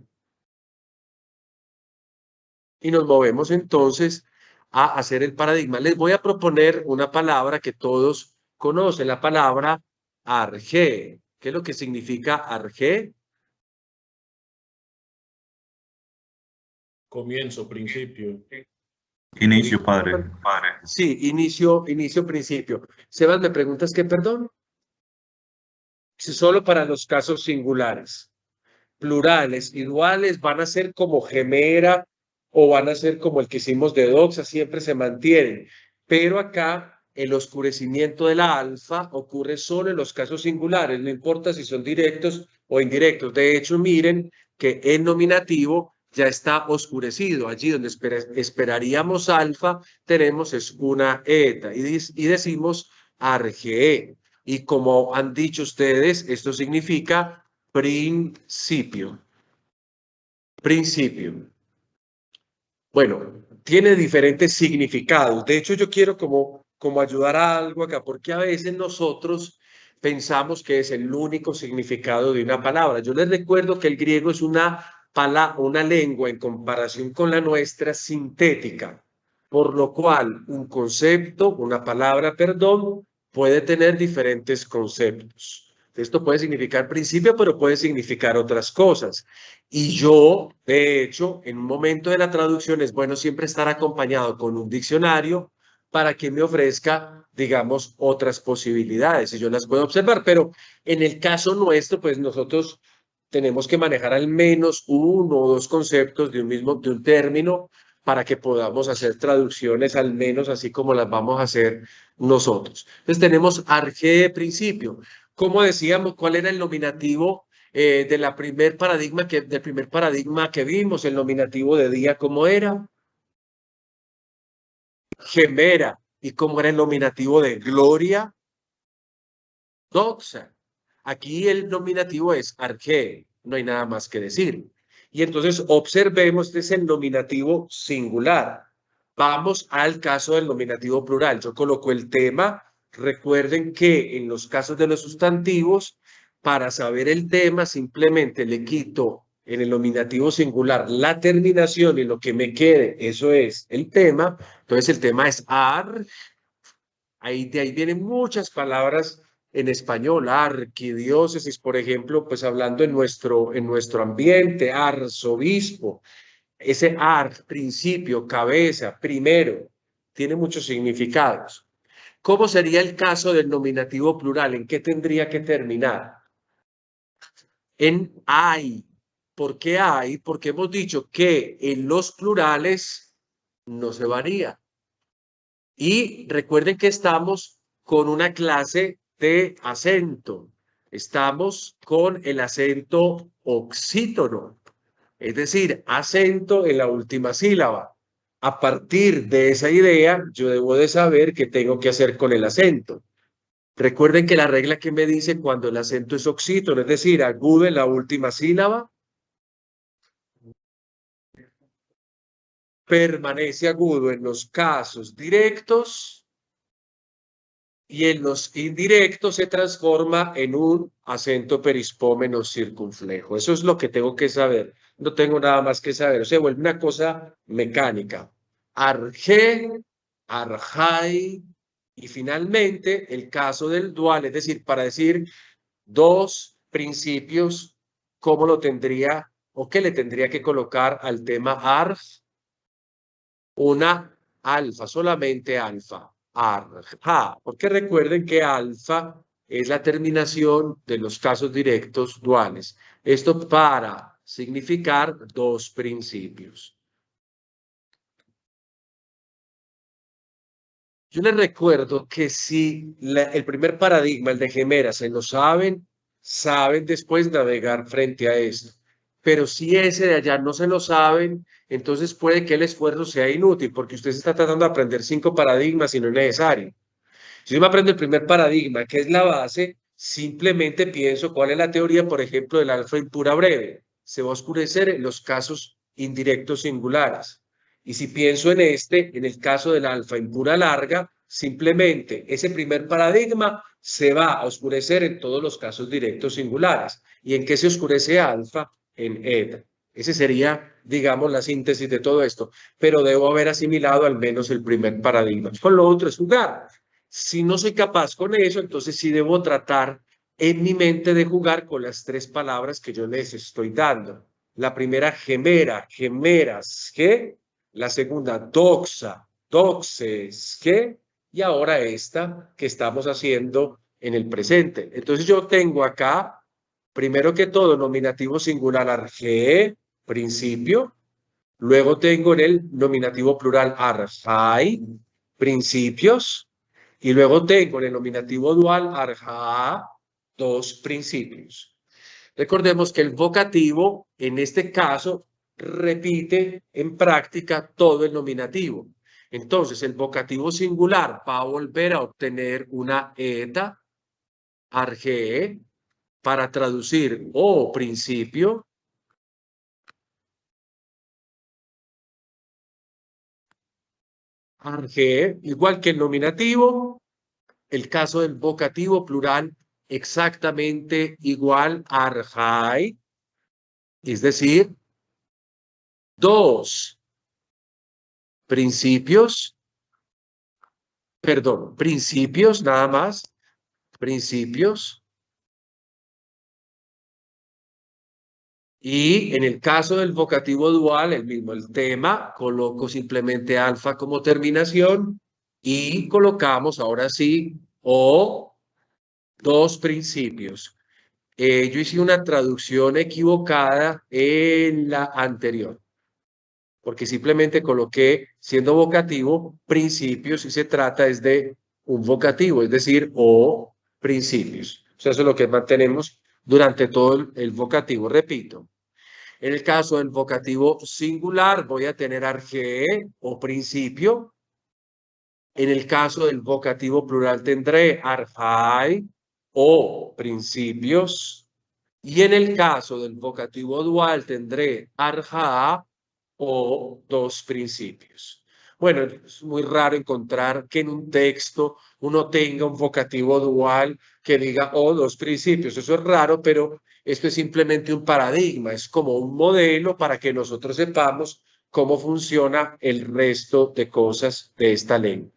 Y nos movemos entonces a hacer el paradigma. Les voy a proponer una palabra que todos conocen, la palabra arjé. ¿Qué es lo que significa arjé? Comienzo, principio. Inicio, padre. Sí, inicio, principio. Sebas, ¿me preguntas qué, perdón? Solo para los casos singulares. Plurales y duales van a ser como gemera o van a ser como el que hicimos de doxa, siempre se mantienen. Pero acá el oscurecimiento de la alfa ocurre solo en los casos singulares, no importa si son directos o indirectos. De hecho, miren que el nominativo ya está oscurecido. Allí donde esperaríamos alfa, tenemos es una eta y decimos arge. Y como han dicho ustedes, esto significa principio. Principio. Bueno, tiene diferentes significados. De hecho, yo quiero como ayudar a algo acá, porque a veces nosotros pensamos que es el único significado de una palabra. Yo les recuerdo que el griego es una lengua en comparación con la nuestra sintética, por lo cual un concepto, una palabra, perdón, puede tener diferentes conceptos. Esto puede significar principio, pero puede significar otras cosas. Y yo, de hecho, en un momento de la traducción es bueno siempre estar acompañado con un diccionario para que me ofrezca, digamos, otras posibilidades y yo las puedo observar. Pero en el caso nuestro, pues nosotros tenemos que manejar al menos uno o dos conceptos de un término para que podamos hacer traducciones al menos así como las vamos a hacer nosotros. Entonces tenemos arge principio. Como decíamos, ¿cuál era el nominativo del primer paradigma que vimos? El nominativo de día, ¿cómo era? Gemera. ¿Y cómo era el nominativo de gloria? Doxa. Aquí el nominativo es arge, no hay nada más que decir. Y entonces observemos, este es el nominativo singular. Vamos al caso del nominativo plural. Yo coloco el tema. Recuerden que en los casos de los sustantivos, para saber el tema, simplemente le quito en el nominativo singular la terminación y lo que me quede, eso es el tema. Entonces el tema es ar. De ahí vienen muchas palabras en español, arquidiócesis, por ejemplo, pues hablando en nuestro ambiente, arzobispo. Ese ar, principio, cabeza, primero, tiene muchos significados. ¿Cómo sería el caso del nominativo plural? ¿En qué tendría que terminar? En ay. ¿Por qué hay? Porque hemos dicho que en los plurales no se varía. Y recuerden que estamos con una clase de acento. Estamos con el acento oxítono, es decir, acento en la última sílaba. A partir de esa idea, yo debo de saber qué tengo que hacer con el acento. Recuerden que la regla que me dice cuando el acento es oxítono, es decir, agudo en la última sílaba, permanece agudo en los casos directos y en los indirectos se transforma en un acento perispómeno circunflejo. Eso es lo que tengo que saber. No tengo nada más que saber. O sea, vuelve una cosa mecánica. Arge, arjai, y finalmente el caso del dual, es decir, para decir dos principios, ¿cómo lo tendría o qué le tendría que colocar al tema arj? Una alfa, solamente alfa. Arja, porque recuerden que alfa es la terminación de los casos directos duales. Esto para significar dos principios. Yo les recuerdo que si el primer paradigma, el de Gemera, se lo saben después navegar frente a esto. Pero si ese de allá no se lo saben, entonces puede que el esfuerzo sea inútil, porque usted se está tratando de aprender 5 paradigmas y no es necesario. Si yo me aprendo el primer paradigma, que es la base, simplemente pienso cuál es la teoría, por ejemplo, del alfa impura breve. Se va a oscurecer en los casos indirectos singulares. Y si pienso en en el caso del alfa impura larga, simplemente ese primer paradigma se va a oscurecer en todos los casos directos singulares. ¿Y en qué se oscurece alfa? En eta. Ese sería, digamos, la síntesis de todo esto. Pero debo haber asimilado al menos el primer paradigma. Con lo otro es jugar. Si no soy capaz con eso, entonces sí debo tratar en mi mente de jugar con las 3 palabras que yo les estoy dando. La primera, gemera, gemeras, que. La segunda, doxa, doxes, que. Y ahora esta que estamos haciendo en el presente. Entonces yo tengo acá, primero que todo, nominativo singular arge, principio. Luego tengo en el nominativo plural arjai, principios. Y luego tengo en el nominativo dual arja, dos principios. Recordemos que el vocativo, en este caso, repite en práctica todo el nominativo. Entonces, el vocativo singular va a volver a obtener una eta, arge, para traducir o principio, arge, igual que el nominativo, el caso del vocativo plural exactamente igual a arjai, es decir, dos principios, perdón, principios nada más, principios, Y en el caso del vocativo dual, el mismo, el tema, coloco simplemente alfa como terminación y colocamos ahora sí o dos principios. Yo hice una traducción equivocada en la anterior, porque simplemente coloqué, siendo vocativo, principios y se trata es de un vocativo, es decir, o principios. O sea, eso es lo que mantenemos durante todo el vocativo. Repito, en el caso del vocativo singular voy a tener arge o principio. En el caso del vocativo plural tendré arjai o principios. Y en el caso del vocativo dual tendré arja o dos principios. Bueno, es muy raro encontrar que en un texto uno tenga un vocativo dual que diga o dos principios. Eso es raro, pero esto es simplemente un paradigma, es como un modelo para que nosotros sepamos cómo funciona el resto de cosas de esta lengua.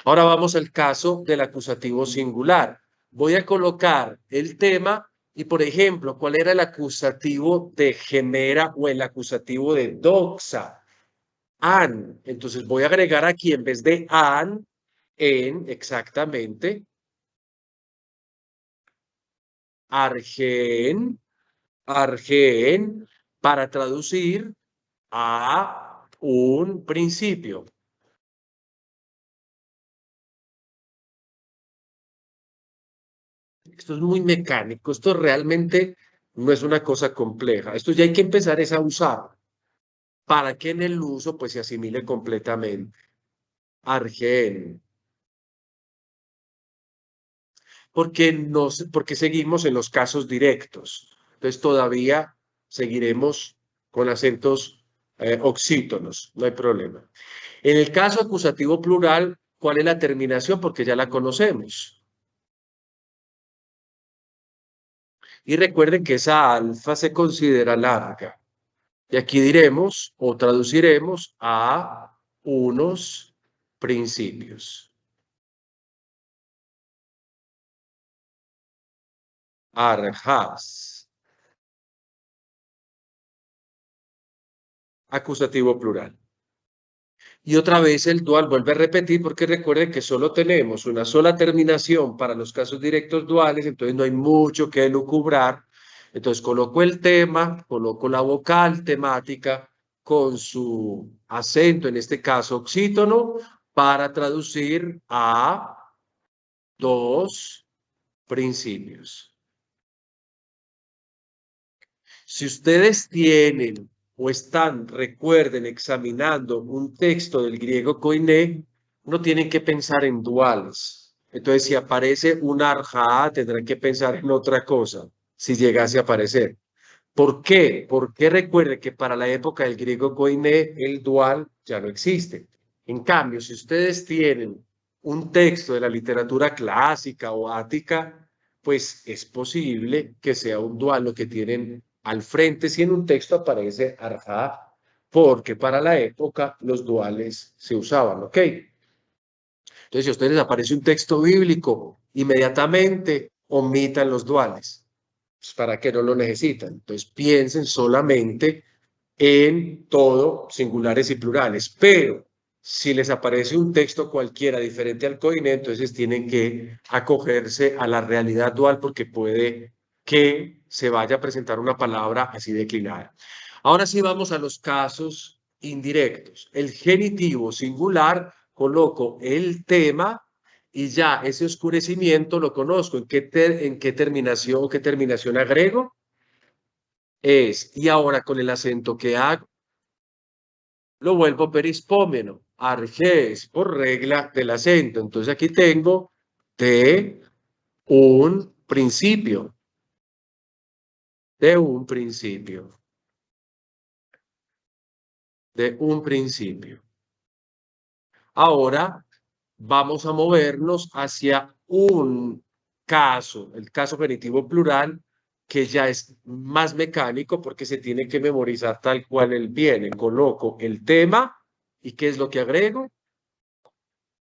Ahora vamos al caso del acusativo singular. Voy a colocar el tema y, por ejemplo, ¿cuál era el acusativo de gemera o el acusativo de doxa? An. Entonces voy a agregar aquí en vez de an, en, exactamente, argen, argen, para traducir a un principio. Esto es muy mecánico, esto realmente no es una cosa compleja. Esto ya hay que empezar es a usar para que en el uso pues se asimile completamente. Argen. Porque seguimos en los casos directos. Entonces todavía seguiremos con acentos oxítonos, no hay problema. En el caso acusativo plural, ¿cuál es la terminación? Porque ya la conocemos. Y recuerden que esa alfa se considera larga. Y aquí diremos o traduciremos a unos principios. Arjas. Acusativo plural. Y otra vez el dual vuelve a repetir porque recuerden que solo tenemos una sola terminación para los casos directos duales, entonces no hay mucho que lucubrar. Entonces coloco el tema, coloco la vocal temática con su acento, en este caso oxítono, para traducir a dos principios. Si ustedes tienen o están, recuerden, examinando un texto del griego koiné, no tienen que pensar en duales. Entonces, si aparece un arja, tendrán que pensar en otra cosa, si llegase a aparecer. ¿Por qué? Porque recuerden que para la época del griego koiné, el dual ya no existe. En cambio, si ustedes tienen un texto de la literatura clásica o ática, pues es posible que sea un dual lo que tienen al frente si en un texto aparece arja, porque para la época los duales se usaban, ¿ok? Entonces, si a ustedes les aparece un texto bíblico, inmediatamente omitan los duales, pues, para que no lo necesitan. Entonces, piensen solamente en todo singulares y plurales, pero si les aparece un texto cualquiera diferente al koiné, entonces tienen que acogerse a la realidad dual porque puede que se vaya a presentar una palabra así declinada. Ahora sí vamos a los casos indirectos. El genitivo singular, coloco el tema y ya ese oscurecimiento lo conozco. ¿En qué terminación agrego? Es, y ahora con el acento que hago, lo vuelvo perispómeno, arges, por regla del acento. Entonces aquí tengo de un principio. De un principio. De un principio. Ahora vamos a movernos hacia un caso, el caso genitivo plural, que ya es más mecánico porque se tiene que memorizar tal cual él viene. Coloco el tema y ¿qué es lo que agrego?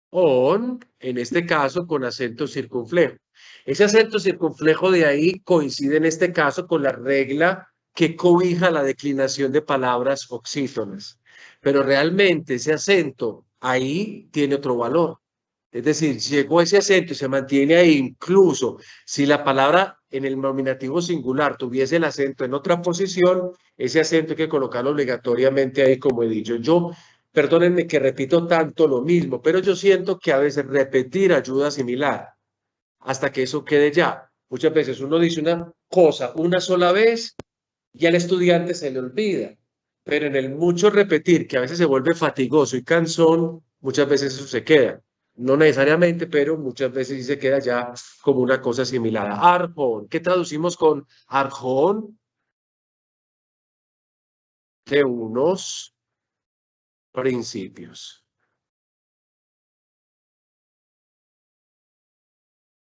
On, en este caso con acento circunflejo. Ese acento circunflejo de ahí coincide en este caso con la regla que cobija la declinación de palabras oxítonas. Pero realmente ese acento ahí tiene otro valor. Es decir, llegó ese acento y se mantiene ahí, incluso si la palabra en el nominativo singular tuviese el acento en otra posición, ese acento hay que colocarlo obligatoriamente ahí, como he dicho. Yo, perdónenme que repito tanto lo mismo, pero yo siento que a veces repetir ayuda a asimilar hasta que eso quede ya. Muchas veces uno dice una cosa una sola vez y al estudiante se le olvida, pero en el mucho repetir, que a veces se vuelve fatigoso y cansón, muchas veces eso se queda. No necesariamente, pero muchas veces sí se queda ya como una cosa asimilada. Arjón, ¿qué traducimos con arjón? De unos principios.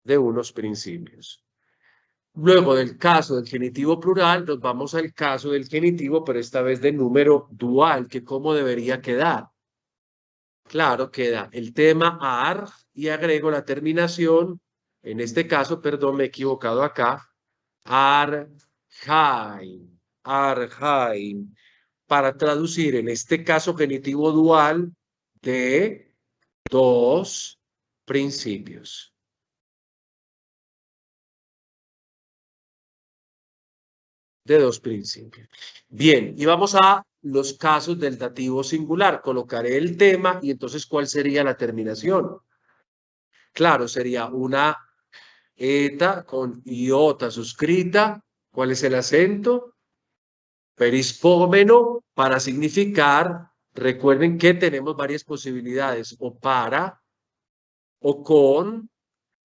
De unos principios. Luego del caso del genitivo plural, nos vamos al caso del genitivo, pero esta vez de número dual, que cómo debería quedar. Claro, queda el tema ar y agrego la terminación, en este caso, perdón, me he equivocado acá, arjaim, arjaim, para traducir en este caso genitivo dual de dos principios. De dos principios. Bien, y vamos a los casos del dativo singular. Colocaré el tema y entonces, ¿cuál sería la terminación? Claro, sería una eta con iota suscrita. ¿Cuál es el acento? Perispómeno para significar, recuerden que tenemos varias posibilidades, o para, o con,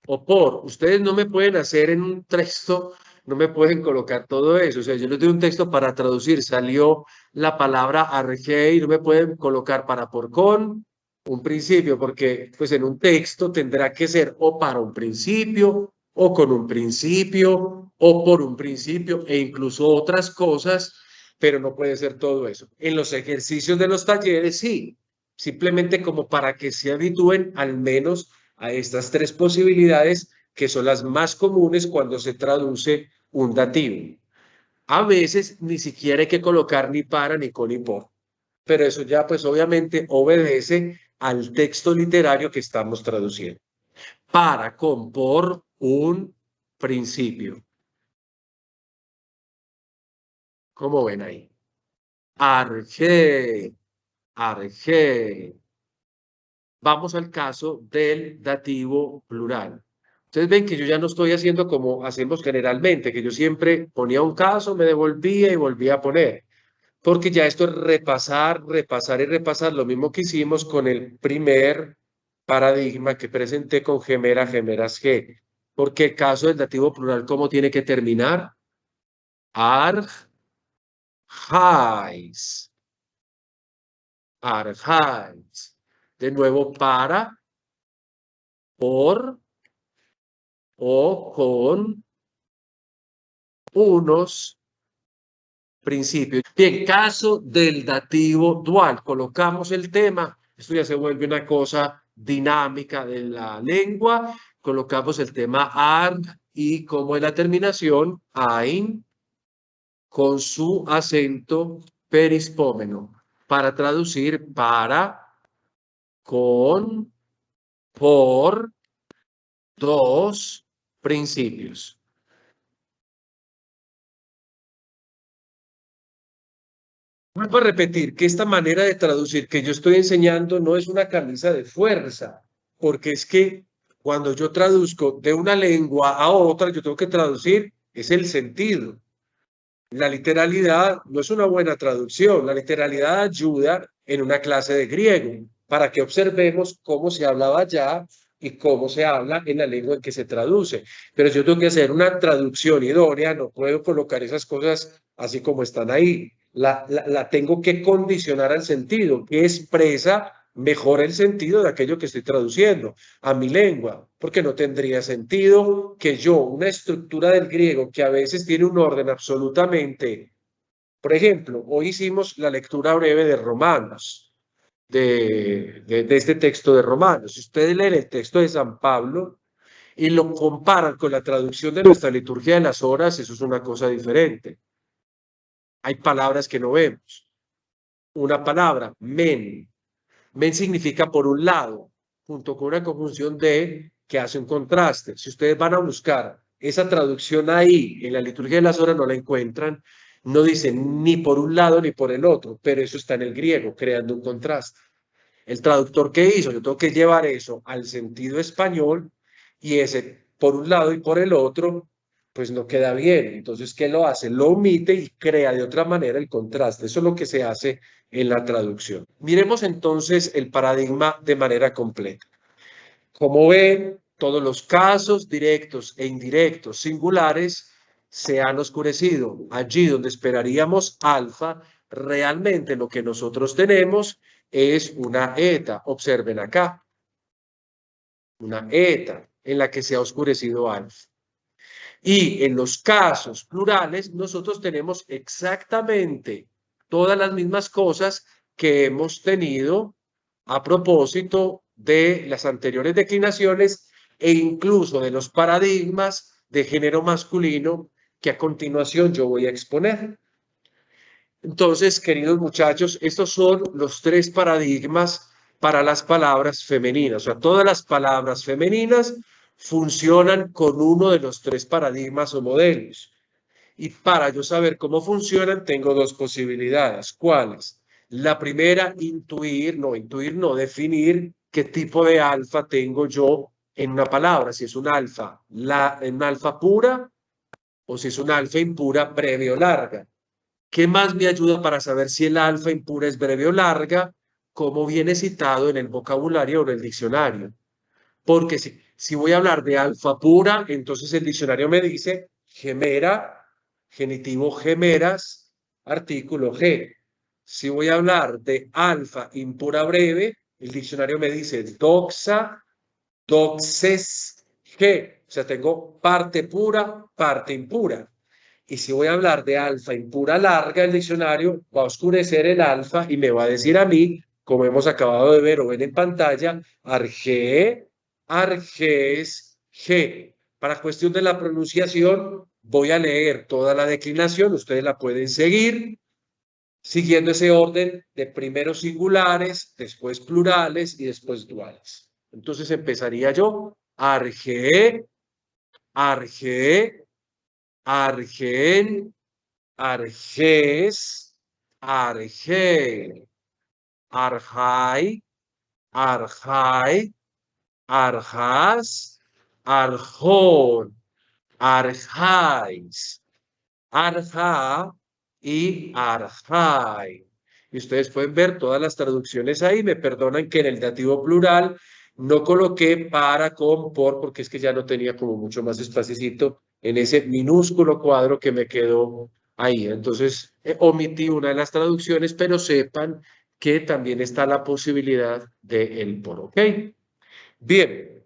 o por. Ustedes no me pueden hacer en un texto, no me pueden colocar todo eso. O sea, yo les doy un texto para traducir, salió la palabra argei, no me pueden colocar para por con un principio, porque pues en un texto tendrá que ser o para un principio, o con un principio, o por un principio, e incluso otras cosas, pero no puede ser todo eso. En los ejercicios de los talleres, sí, simplemente como para que se habitúen al menos a estas tres posibilidades que son las más comunes cuando se traduce un dativo. A veces ni siquiera hay que colocar ni para, ni con, ni por. Pero eso ya pues obviamente obedece al texto literario que estamos traduciendo. Para, con, por, un principio. ¿Cómo ven ahí? Arge, arge. Vamos al caso del dativo plural. Ustedes ven que yo ya no estoy haciendo como hacemos generalmente, que yo siempre ponía un caso, me devolvía y volvía a poner. Porque ya esto es repasar, repasar y repasar, lo mismo que hicimos con el primer paradigma que presenté con gemera, gemeras, ge. Porque el caso del dativo plural, ¿cómo tiene que terminar? Arjais. Arjais. De nuevo, para, por, o con unos principios. Bien, caso del dativo dual. Colocamos el tema. Esto ya se vuelve una cosa dinámica de la lengua. Colocamos el tema ar y como en la terminación, ein, con su acento perispómeno. Para traducir para, con, por, dos principios. Vuelvo a repetir que esta manera de traducir que yo estoy enseñando no es una camisa de fuerza, porque es que cuando yo traduzco de una lengua a otra, yo tengo que traducir, es el sentido. La literalidad no es una buena traducción, la literalidad ayuda en una clase de griego para que observemos cómo se hablaba allá y cómo se habla en la lengua en que se traduce. Pero yo tengo que hacer una traducción idónea, no puedo colocar esas cosas así como están ahí. La tengo que condicionar al sentido, que expresa mejor el sentido de aquello que estoy traduciendo a mi lengua, porque no tendría sentido que yo, una estructura del griego que a veces tiene un orden absolutamente, por ejemplo, hoy hicimos la lectura breve de Romanos, de este texto de Romanos. Si ustedes leen el texto de San Pablo y lo comparan con la traducción de nuestra liturgia de las horas, eso es una cosa diferente. hay palabras que no vemos. Una palabra, men. Men significa por un lado, junto con una conjunción de que hace un contraste. Si ustedes van a buscar esa traducción ahí, en la liturgia de las horas no la encuentran, no dice ni por un lado ni por el otro, pero eso está en el griego, creando un contraste. El traductor, ¿qué hizo? Yo tengo que llevar eso al sentido español y ese por un lado y por el otro, pues no queda bien. Entonces, ¿qué lo hace? Lo omite y crea de otra manera el contraste. Eso es lo que se hace en la traducción. Miremos entonces el paradigma de manera completa. Como ven, todos los casos directos e indirectos singulares se han oscurecido. Allí donde esperaríamos alfa, realmente lo que nosotros tenemos es una eta. Observen acá. Una eta en la que se ha oscurecido alfa. Y en los casos plurales, nosotros tenemos exactamente todas las mismas cosas que hemos tenido a propósito de las anteriores declinaciones e incluso de los paradigmas de género masculino que a continuación yo voy a exponer. Entonces, queridos muchachos, estos son los 3 paradigmas para las palabras femeninas. O sea, todas las palabras femeninas funcionan con uno de los 3 paradigmas o modelos. Y para yo saber cómo funcionan, tengo 2 posibilidades. ¿Cuáles? La primera, intuir, no, definir qué tipo de alfa tengo yo en una palabra. Si es un alfa, un alfa pura o si es un alfa impura, breve o larga. ¿Qué más me ayuda para saber si el alfa impura es breve o larga? Como viene citado en el vocabulario o en el diccionario. Porque si voy a hablar de alfa pura, entonces el diccionario me dice gemera, genitivo gemeras, artículo G. Si voy a hablar de alfa impura breve, el diccionario me dice doxa, doxes, G. O sea, tengo parte pura, parte impura. Y si voy a hablar de alfa impura larga, el diccionario va a oscurecer el alfa y me va a decir a mí, como hemos acabado de ver o ven en pantalla, arge, arges, G. Para cuestión de la pronunciación, voy a leer toda la declinación, ustedes la pueden seguir, siguiendo ese orden de primero singulares, después plurales y después duales. Entonces empezaría yo, arge, arge, argen, arges, arge, arjai, arjai, arjas, arjón, arjais, arja y arjai. Y ustedes pueden ver todas las traducciones ahí. Me perdonan que en el dativo plural no coloqué para, con, por, porque es que ya no tenía como mucho más espacito en ese minúsculo cuadro que me quedó ahí. Entonces, omití una de las traducciones, pero sepan que también está la posibilidad de el por, ¿ok? Bien,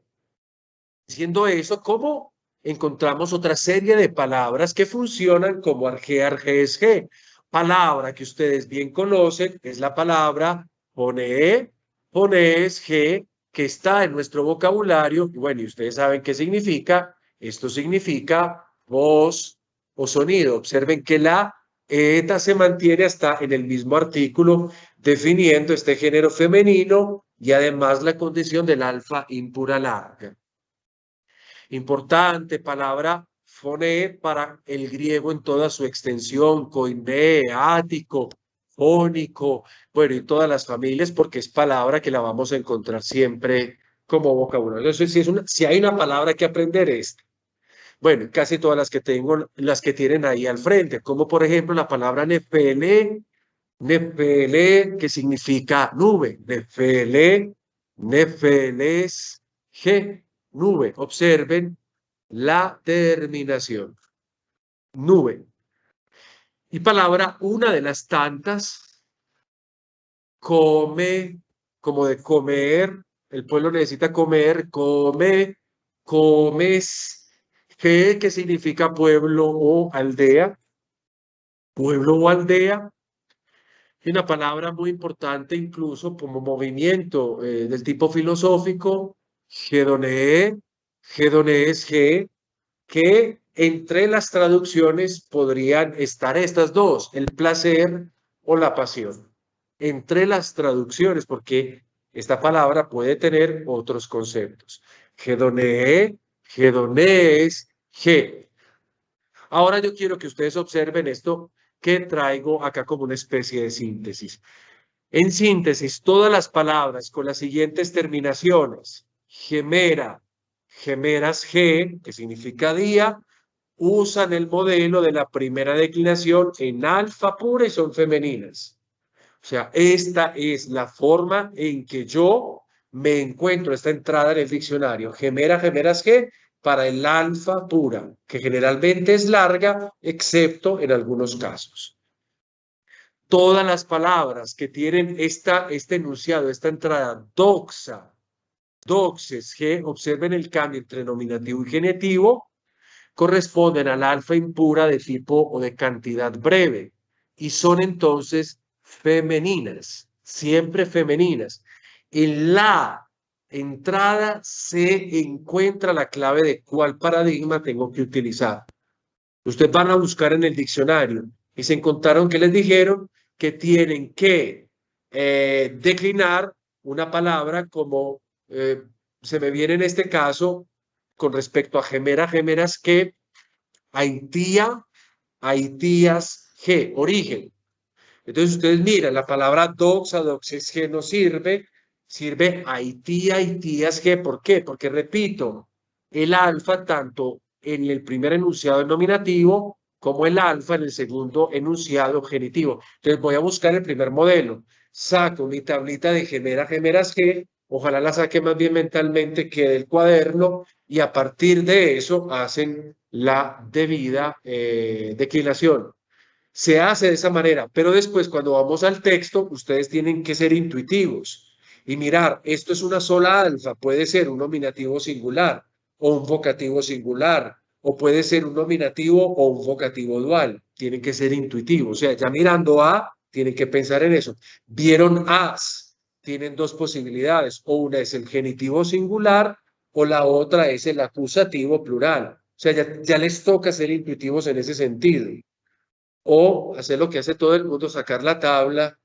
diciendo eso, ¿cómo encontramos otra serie de palabras que funcionan como arge, arges, G? Palabra que ustedes bien conocen es la palabra pone, pones, G, que está en nuestro vocabulario. Y bueno, y ustedes saben qué significa. Esto significa voz o sonido. Observen que la eta se mantiene hasta en el mismo artículo, definiendo este género femenino y además la condición del alfa impura larga. Importante palabra fone para el griego en toda su extensión, koiné, ático, fónico, bueno, y todas las familias, porque es palabra que la vamos a encontrar siempre como vocabulario. Entonces, si hay una palabra que aprender es, bueno, casi todas las que tengo, las que tienen ahí al frente, como por ejemplo la palabra nefele, nefele, que significa nube, nefele, nefeles, G, nube. Observen la terminación. Nube. Y palabra, una de las tantas, come, como de comer, el pueblo necesita comer, come, comes, que significa pueblo o aldea, pueblo o aldea. Y una palabra muy importante incluso como movimiento del tipo filosófico, hedonee, hedonee es G, que Entre las traducciones podrían estar estas dos, el placer o la pasión. Entre las traducciones, porque esta palabra puede tener otros conceptos. Hedonee, hedonés, he. Ahora yo quiero que ustedes observen esto que traigo acá como una especie de síntesis. En síntesis, todas las palabras con las siguientes terminaciones, gemera, gemeras ge, que significa día, usan el modelo de la primera declinación en alfa pura y son femeninas. O sea, esta es la forma en que yo me encuentro esta entrada en el diccionario. Gemera, gemeras ge, para el alfa pura, que generalmente es larga, excepto en algunos casos. Todas las palabras que tienen este enunciado, esta entrada, doxa, doxes, ge, observen el cambio entre nominativo y genitivo, corresponden al alfa impura de tipo o de cantidad breve y son entonces femeninas, siempre femeninas. En la entrada se encuentra la clave de cuál paradigma tengo que utilizar. Ustedes van a buscar en el diccionario y se encontraron que les dijeron que tienen que declinar una palabra como se me viene en este caso con respecto a gemera, gemeras que, haitía, haitías, ge, origen. Entonces ustedes miran, la palabra doxa, doxes, ge no sirve, sirve haitía, haitías, ge. ¿Por qué? Porque repito, el alfa tanto en el primer enunciado nominativo como el alfa en el segundo enunciado genitivo. Entonces voy a buscar el primer modelo. Saco mi tablita de gemera, gemeras, ge. Ojalá la saque más bien mentalmente que del cuaderno y a partir de eso hacen la debida declinación. Se hace de esa manera, pero después cuando vamos al texto, ustedes tienen que ser intuitivos y mirar, esto es una sola alfa, puede ser un nominativo singular o un vocativo singular, o puede ser un nominativo o un vocativo dual. Tienen que ser intuitivos, o sea, ya mirando a, tienen que pensar en eso. Vieron as. Tienen dos posibilidades, o una es el genitivo singular o la otra es el acusativo plural. O sea, ya les toca ser intuitivos en ese sentido. O hacer lo que hace todo el mundo, sacar la tabla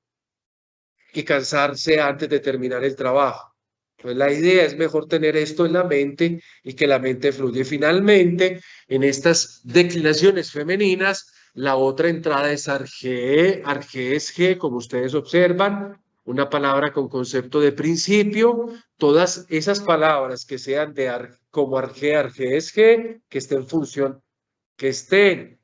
y cansarse antes de terminar el trabajo. Pues la idea es mejor tener esto en la mente y que la mente fluya. Y finalmente, en estas declinaciones femeninas, la otra entrada es arge, arge es ge, como ustedes observan, una palabra con concepto de principio. Todas esas palabras que sean como arge, arge es ge, que estén en función, que estén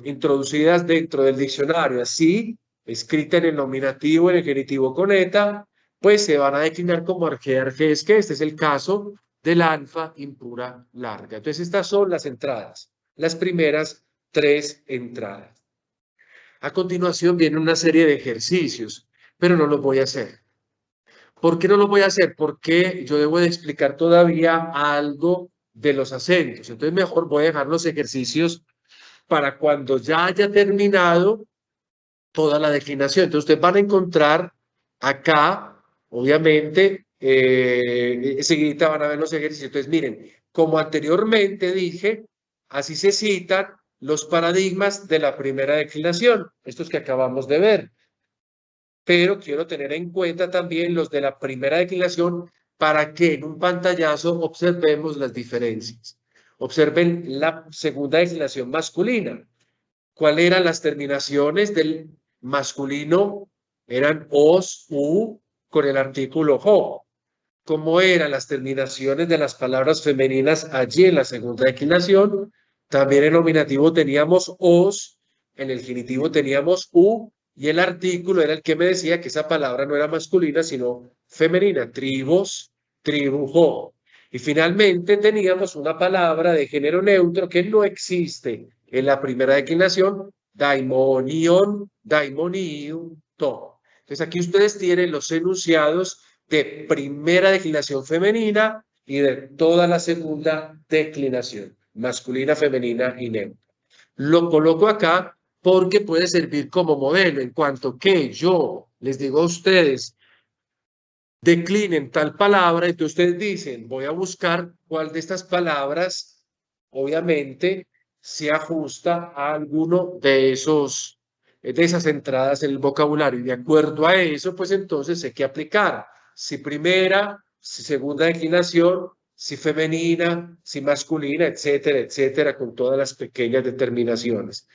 introducidas dentro del diccionario, así, escrita en el nominativo, en el genitivo con eta, pues se van a declinar como arge, arge es que este es el caso del alfa impura larga. Entonces estas son las entradas, las primeras 3 entradas. A continuación viene una serie de ejercicios, pero no los voy a hacer. ¿Por qué no los voy a hacer? Porque yo debo de explicar todavía algo de los acentos. Entonces mejor voy a dejar los ejercicios para cuando ya haya terminado toda la declinación. Entonces ustedes van a encontrar acá, obviamente, enseguida van a ver los ejercicios. Entonces miren, como anteriormente dije, así se citan los paradigmas de la primera declinación, estos que acabamos de ver. Pero quiero tener en cuenta también los de la primera declinación para que en un pantallazo observemos las diferencias. Observen la segunda declinación masculina. ¿Cuáles eran las terminaciones del masculino? Eran os, u, con el artículo jo. ¿Cómo eran las terminaciones de las palabras femeninas allí en la segunda declinación? También en nominativo teníamos os, en el genitivo teníamos u, y el artículo era el que me decía que esa palabra no era masculina, sino femenina. Tribos, tribujo. Y finalmente teníamos una palabra de género neutro que no existe en la primera declinación, daimonion, daimonium, to. Entonces aquí ustedes tienen los enunciados de primera declinación femenina y de toda la segunda declinación, masculina, femenina y neutra. Lo coloco acá porque puede servir como modelo en cuanto que yo les digo a ustedes, declinen tal palabra, entonces ustedes dicen, voy a buscar cuál de estas palabras obviamente se ajusta a alguno de esas entradas en el vocabulario. Y de acuerdo a eso, pues entonces hay que aplicar si primera, si segunda declinación, si femenina, si masculina, etcétera, etcétera, con todas las pequeñas determinaciones.